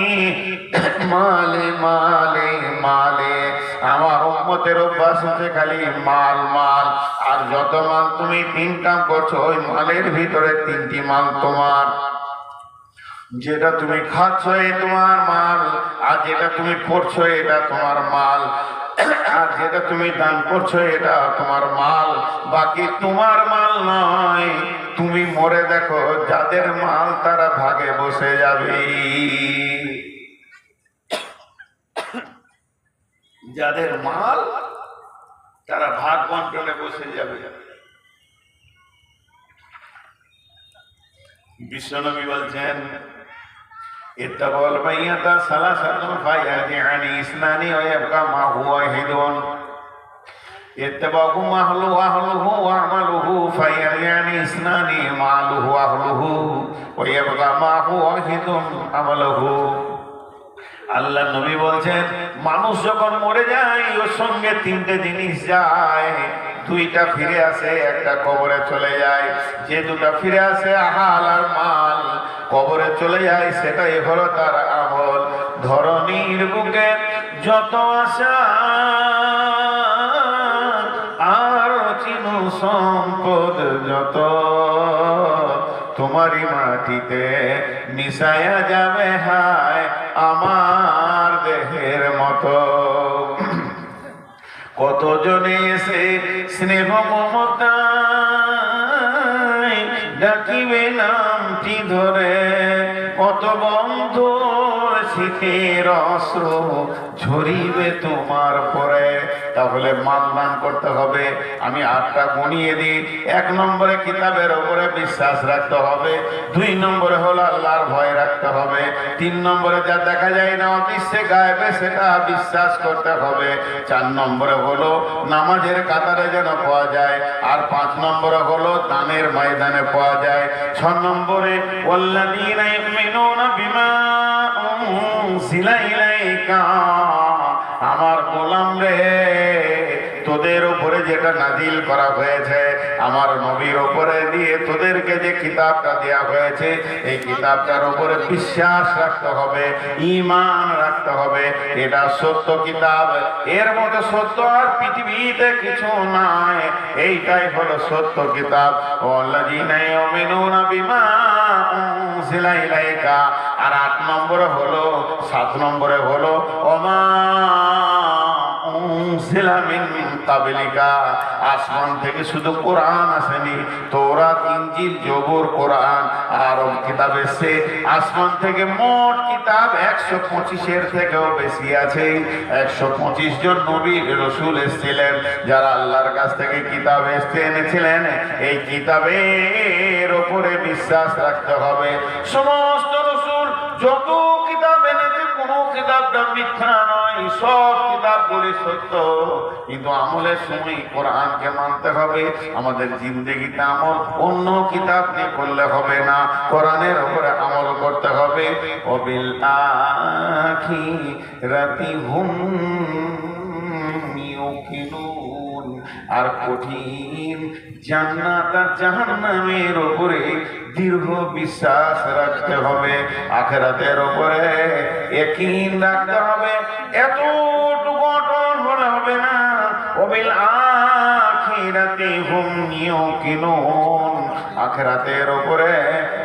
মালে মালে মালে, আমার উম্মতের অভ্যাস হচ্ছে খালি মাল মাল। আর যত মাল তুমি ইনকাম করছো, ওই মালের ভিতরে 3টি মাল তোমার। যেটা তুমি খাচ্ছ এই তোমার মাল, আর যেটা তুমি পড়ছো এটা তোমার মাল, আর যেটা তুমি দান করছো এটা তোমার মাল। বাকি তোমার মাল নয়। তুমি মরে দেখো যাদের মাল তারা ভাগে বসে যাবে, যাদের মাল তারা ভাগ বন্টনে বসে যাবে। বিশ্বনবী বলছেন اتبعوا البينة ثلاثة فيرجعان اثنان ويبقى ما هو واحد اتبعه مهله أهله وعمله فيرجعان اثنان ماله أهله ويبقى ما هو واحد عمله আল্লাহ নবী বলছেন মানুষ যখন মরে যায় ওর সঙ্গে তিনটে জিনিস যায়, দুইটা ফিরে আসে, একটা কবরে চলে যায়। যে দুটা ফিরে আসে আহাল আর মাল, কবরে চলে যায় সেটাই হলো তার আমল। ধরনীর বুকে যত আশা আর চিনু সম্পদ যত, তোমারই মাটিতে মিশায়া যাবে হায় আমার দেহের মতো। কতজনে এসে স্নেহ মমতায় ডাকিবে নামটি ধরে, কত বন্ধুর শীতের অস্ত্র ঝরিবে তোমার পরে। তাহলে মান দান করতে হবে। আমি 8টা গণিয়ে দিই। 1 নম্বরে কিতাবের উপরে বিশ্বাস রাখতে হবে, 2 নম্বরে হলো আল্লাহর ভয় রাখতে হবে, 3 নম্বরে যা দেখা যায় না অদৃশ্যে গায়েবে সেটা বিশ্বাস করতে হবে, 4 নম্বরে হলো নামাজের কাতারে যেন পাওয়া যায়, আর 5 নম্বরে হলো দানের ময়দানে পাওয়া যায়, 6 নম্বরে ওয়াল্লাযীনা ইউমিনুনা বিমা উনজিলা ইলাইকা, আমার গোলাম রে তোদের উপরে যেটা নাজিল করা হয়েছে আমার নবীর উপরে দিয়ে তোদেরকে যে কিতাবটা দেয়া হয়েছে এই কিতাবটার উপরে বিশ্বাস রাখতে হবে, ঈমান রাখতে হবে। এটা সত্য কিতাব, এর মতো সত্য আর পৃথিবীতে কিছু নাই, এইটাই হলো সত্য কিতাব। ওয়াল্লাযীনা ইউমিনুনা বিমা উনজিলা ইলাইকা। আর 8 নম্বরে হলো 7 নম্বরে হলো ওমা উনজিলা মিন কাবলিকা, আসমান থেকে শুধু কোরআন আসেনি, তৌরাত ইনজিল জবুর কোরআন আরব কিতাব এসেছে। আসমান থেকে মোট কিতাব 125-এর থেকেও বেশি আছে। 125 জন নবী রাসূল এসেছিলেন যারা আল্লাহর কাছ থেকে কিতাব এনেছিলেন। এই কিতাবের উপরে বিশ্বাস রাখতে হবে। সমস্ত রাসূল যত কিতাব এনেছে কোনো কিতাবটা মিথ্যা নয়, সব কিতাবগুলি সত্য, কিন্তু আমলের সময় কোরআনকে মানতে হবে। আমাদের জিন্দেগিতে আমল অন্য কিতাব নিয়ে করলে হবে না, কোরআনের উপরে আমল করতে হবে। ওয়াবিল আখিরাতি হুম ইউকিনুন। আর কঠিন জান্নাত আর জাহান্নামের উপরে দৃঢ় বিশ্বাস রাখতে হবে, আখিরাতের উপরে ইয়াকিন রাখতে হবে। এতটুকু অটল হলে হবে না। ওয়াবিল আখিরাতি হুম ইউকিনুন, আখিরাতের উপরে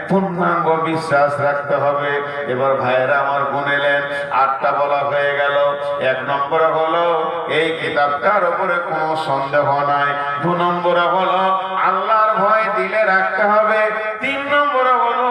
পূর্ণাঙ্গ বিশ্বাস রাখতে হবে। এবার ভাইয়েরা আমার গুনেলেন 8টা বলা হয়ে গেল। 1 নম্বরে হলো এই কিতাবটার উপরে কোনো সন্দেহ নাই, 2 নম্বরে হলো আল্লাহর ভয় দিলে রাখতে হবে, 3 নম্বরে হলো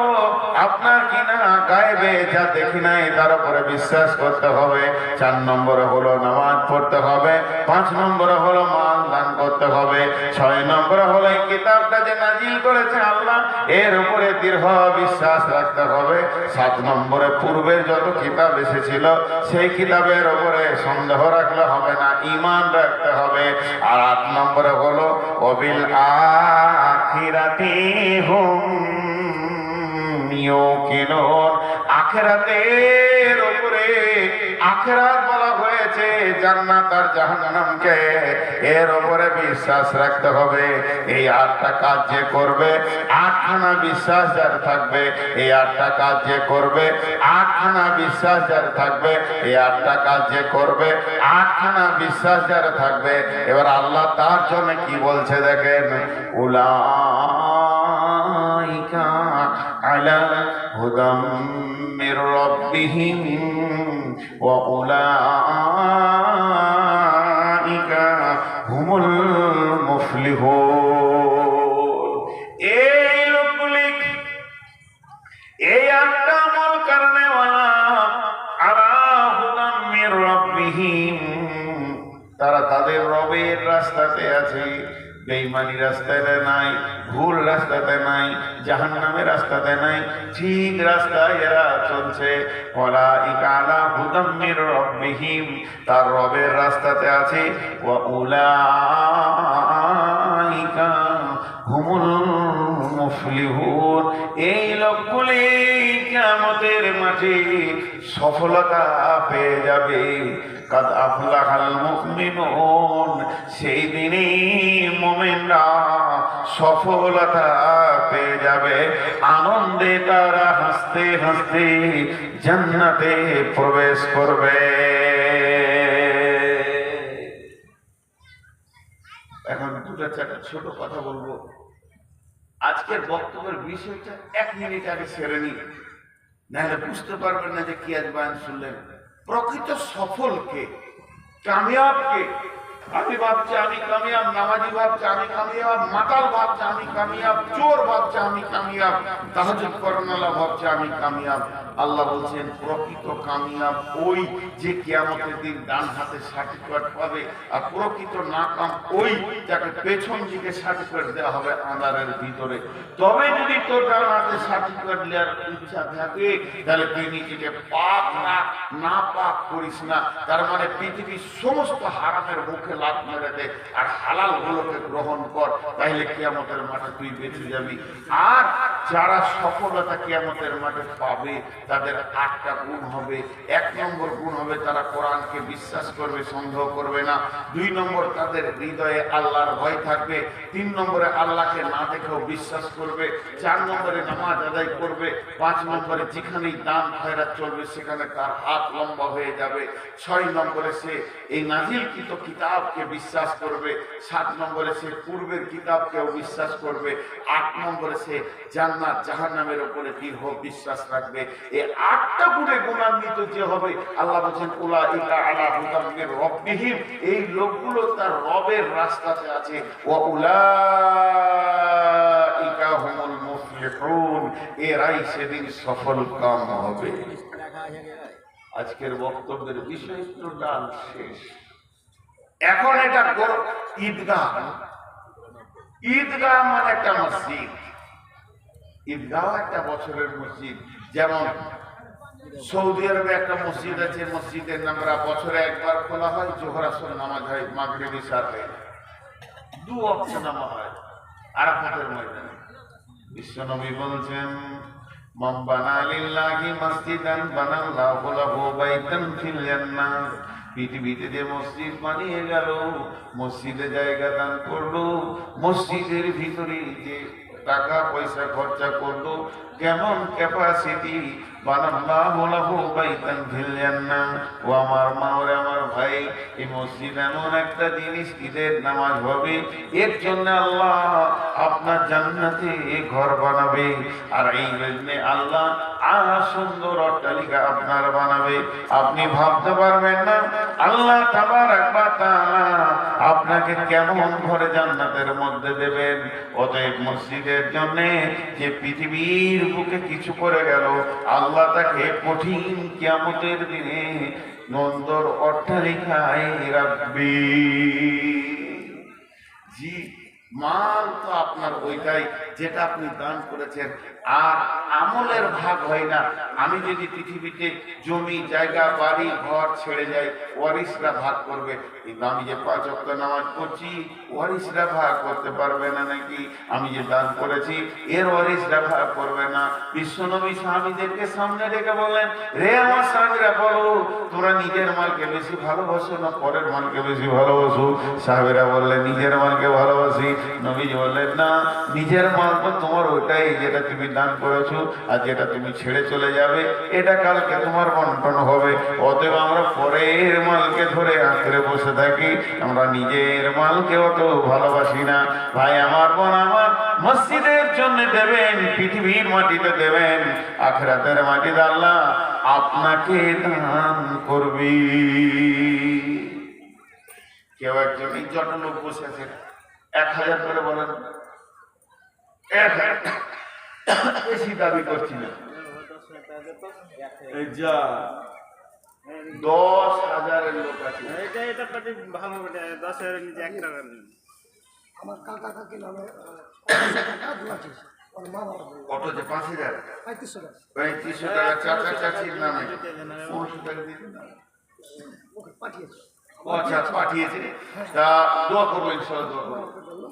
আপনার কিনা গায়েবে যা দেখি নাই তার উপরে বিশ্বাস করতে হবে, 4 নম্বরে হলো নামাজ পড়তে হবে, 5 নম্বরে হলো মাল দান করতে হবে, 6 নম্বরে হলো এই কিতাবটা যে নাজিল করেছে আল্লাহ এর উপরে দৃঢ় বিশ্বাস রাখতে হবে, 7 নম্বরে পূর্বের যত কিতাব এসেছিল সেই কিতাবের উপরে সন্দেহ রাখলে হবে না, ঈমান রাখতে হবে। আর 8 নম্বরে হলো ওয়াবিল আখিরাতি হুম ইউকিনুন, আখিরাতের উপরে, আখিরাত বলা হয়েছে জান্নাত আর জাহান্নামকে, এর উপরে বিশ্বাস রাখতে হবে। এই 8টা কাজ যে করবে, 8খানা বিশ্বাস যার থাকবে, এই 8টা কাজ যে করবে, 8খানা বিশ্বাস যার থাকবে, এই 8টা কাজ যে করবে, 8খানা বিশ্বাস যার থাকবে। এবার আল্লাহ তার জন্য কি বলছে দেখেন, উলাইকা আলা হুদাম মির রাব্বিহিম ওয়া উলাইকা হুমুল মুফলিহুন। এই লোকগুলি, এই 8টা আমল করনে ওয়ালা আলা হুদাম মির রাব্বিহিম, তারা তাদের রবের রাস্তাতে আছে। বেঈমানি রাস্তাতে নাই, ভুল রাস্তাতে নাই, জাহান্নামের রাস্তাতে নাই, ঠিক রাস্তায় এরা চলছে। উলাইকা আলা হুদাম মির রাব্বিহিম, তার রবের রাস্তাতে আছে। ওয়া উলাইকা হুমুল মুফলিহুন, এই লোকগুলি কিয়ামতের মাঠে সফলতা পেয়ে যাবে। কাদ আফলাহাল মুমিনুন, সেই দিনই মুমিনরা সফলতা পেয়ে যাবে। আনন্দে তারা হাসতে হাসতে জান্নাতে প্রবেশ করবে। এখন দুটো চারটা ছোট কথা বলবো। আজকের বক্তব্যের বিষয়টা 1 মিনিট আগে সেরে নিন, নাহলে বুঝতে পারবেন না যে কি আজ বয়ান শুনলেন। প্রকৃত সফলকে, কামিয়াবকে, আমি ভাবছি আমি কামিয়াব, নামাজি ভাবছে আমি কামিয়াব, মাতাল ভাবছে আমি কামিয়াব, চোর ভাবছে আমি কামিয়াব, তাহাজ্জুদ করানোওয়ালা ভাবছে আমি কামিয়াব। আল্লাহ বলছেন প্রকৃত কামিয়াব ওই যে কিয়ামতের দিন ডান হাতে সার্টিফিকেট পাবে, আর প্রকৃত নাকাম ওই যাকে পেছন দিকে সার্টিফিকেট দেওয়া হবে আঁধারের ভিতরে। তবে যদি তোর ডান হাতে সার্টিফিকেট নেওয়ার ইচ্ছা থাকে, তাহলে তুই নিজেকে পাক রাখ, না পাক করিস না। তার মানে পৃথিবীর সমস্ত হারামের মুখে লাত মেরে দে, আর হালাল গুলোকে গ্রহণ কর, তাইলে কিয়ামতের মাঠে তুই বেঁচে যাবি। আর যারা সফলতা কিয়ামতের মাঠে পাবে তাদের 8টা গুণ হবে। 1 নম্বর গুণ হবে তারা কোরআনকে বিশ্বাস করবে, সন্দেহ করবে না। 2 নম্বর তাদের হৃদয়ে আল্লাহর ভয় থাকবে। 3 নম্বরে আল্লাহকে না দেখেও বিশ্বাস করবে। 4 নম্বরে নামাজ আদায় করবে। 5 নম্বরে যেখানেই দান খয়রাত চলবে সেখানে তার হাত লম্বা হয়ে যাবে। 6 নম্বরে সে এই নাজিলকৃত কিতাবকে বিশ্বাস করবে। 7 নম্বরে সে পূর্বের কিতাবকেও বিশ্বাস করবে। 8 নম্বরে সে জান্নাত জাহান্নামের উপরে দৃঢ় বিশ্বাস রাখবে। এই 8টা গুণে গুণান্বিত যে হবে, আল্লাহ বলেন উলাইকা আলা হুদাম মির রাব্বিহিম, এই লোকগুলো তার রবের রাস্তাতে আছে। ওয়া উলাইকা হুমুল মুফলিহুন, এরাই সেদিন সফল কাম হবে। আজকের বক্তব্যের বিষয়টা শেষ। এখন এটা ঈদগাহ। ঈদগাহ মানে একটা মসজিদ। ঈদগাহ একটা বছরের মসজিদ। যেমন সৌদি আরবে একটা মসজিদ আছে, মসজিদের নামরা বছরে একবার খোলা হয়, জোহর আসর নামাজ হয়, মাগরিব ইশা হয়, 2 ওয়াক্ত নামাজ হয় আরাফাতের ময়দানে। বিশ্বনবী বলছেন মান বানা লিল্লাহি মসজিদান বানাল্লাহু লাহু বাইতান ফিল জান্নাহ, পৃথিবীতে যে মসজিদ বানিয়ে গেল, মসজিদে জায়গা দান করলো, মসজিদের ভিতরে যে টাকা পয়সা খরচা করলো, কেমন ক্যাপাসিটি, বানাল্লাহু লাহু বাইতান ফিল জান্নাহ। ও আমার মা ও আমার ভাই, এই মসজিদ এমন একটা জিনিস, ঈদের নামাজ হবে, এর জন্য আল্লাহ আপনার জান্নাতে ঘর বানাবে। আর এই জন্য আল্লাহ সুন্দর অট্টালিকা আপনার বানাবে। আপনি ভাবতে পারবেন না আল্লাহ তাবারাক ওয়া তাআলা আপনাকে কেমন ঘরে জান্নাতের মধ্যে দেবেন। অতএব মসজিদের জন্য যে পৃথিবীর বুকে কিছু করে গেল, আল্লাহ তাকে কঠিন কিয়ামতের দিনে নন্দর অট্টালিকায় রাখবে। জি, মাল তো আপনার ওইটাই যেটা আপনি দান করেছেন, আর আমলের ভাগ হয় না। আমি যদি পৃথিবীতে জমি জায়গা বাড়ি ঘর ছেড়ে যাই, ওয়ারিসরা ভাগ করবে। কিন্তু আমি যে 5 ওয়াক্ত নামাজ পড়ছি, ওয়ারিসরা ভাগ করতে পারবে না নাকি? আমি যে দান করেছি এর ওয়ারিসরা ভাগ করবে না। বিশ্বনবী সাহাবীদেরকে সামনে রেখে বললেন, রে আমার সাহাবীরা, বলো তোমরা নিজের মালকে বেশি ভালোবাসো না পরের মালকে বেশি ভালোবাসো? সাহাবীরা বললেন নিজের মালকে ভালোবাসি। নবীজি বললেন না, নিজের মাল তো তোমার ওইটাই যেটা তুমি দান করেছো, আর যেটা তুমি ছেড়ে চলে যাবে এটা কালকে তোমার বন্টন হবে। অতএব আমরা পরের মালকে ধরে আঁকড়ে বসে থাকি, আমরা নিজের মালকে অত ভালোবাসি না। ভাই আমার, বোন আমার, মসজিদের জন্য দেবেন, পৃথিবীর মাটিতে দেবেন, আখিরাতের মাটিতে আল্লাহ আপনাকে দান করবি। কেউ একজন ইজ্জত লোক বসে আছে, 1000 করে বলেন, 1000 বেশি দাবি করছি না, 10,000 লোক আছে। এটা ভালো, 10,000 নিচে 1 টাকা নেই। আমার কাকা কাকি নামে টাকা দোয়া চেয়েছে ওর মা বাবা বলল কত যে 5,000 3500 টাকা 3500 টাকা চাচা চাচির নামে 500 টাকা দিতে না ওকে পাঠিয়েছে ও আচ্ছা পাঠিয়েছে তা দোয়া করবো ইনশাআল্লাহ দোয়া করবো।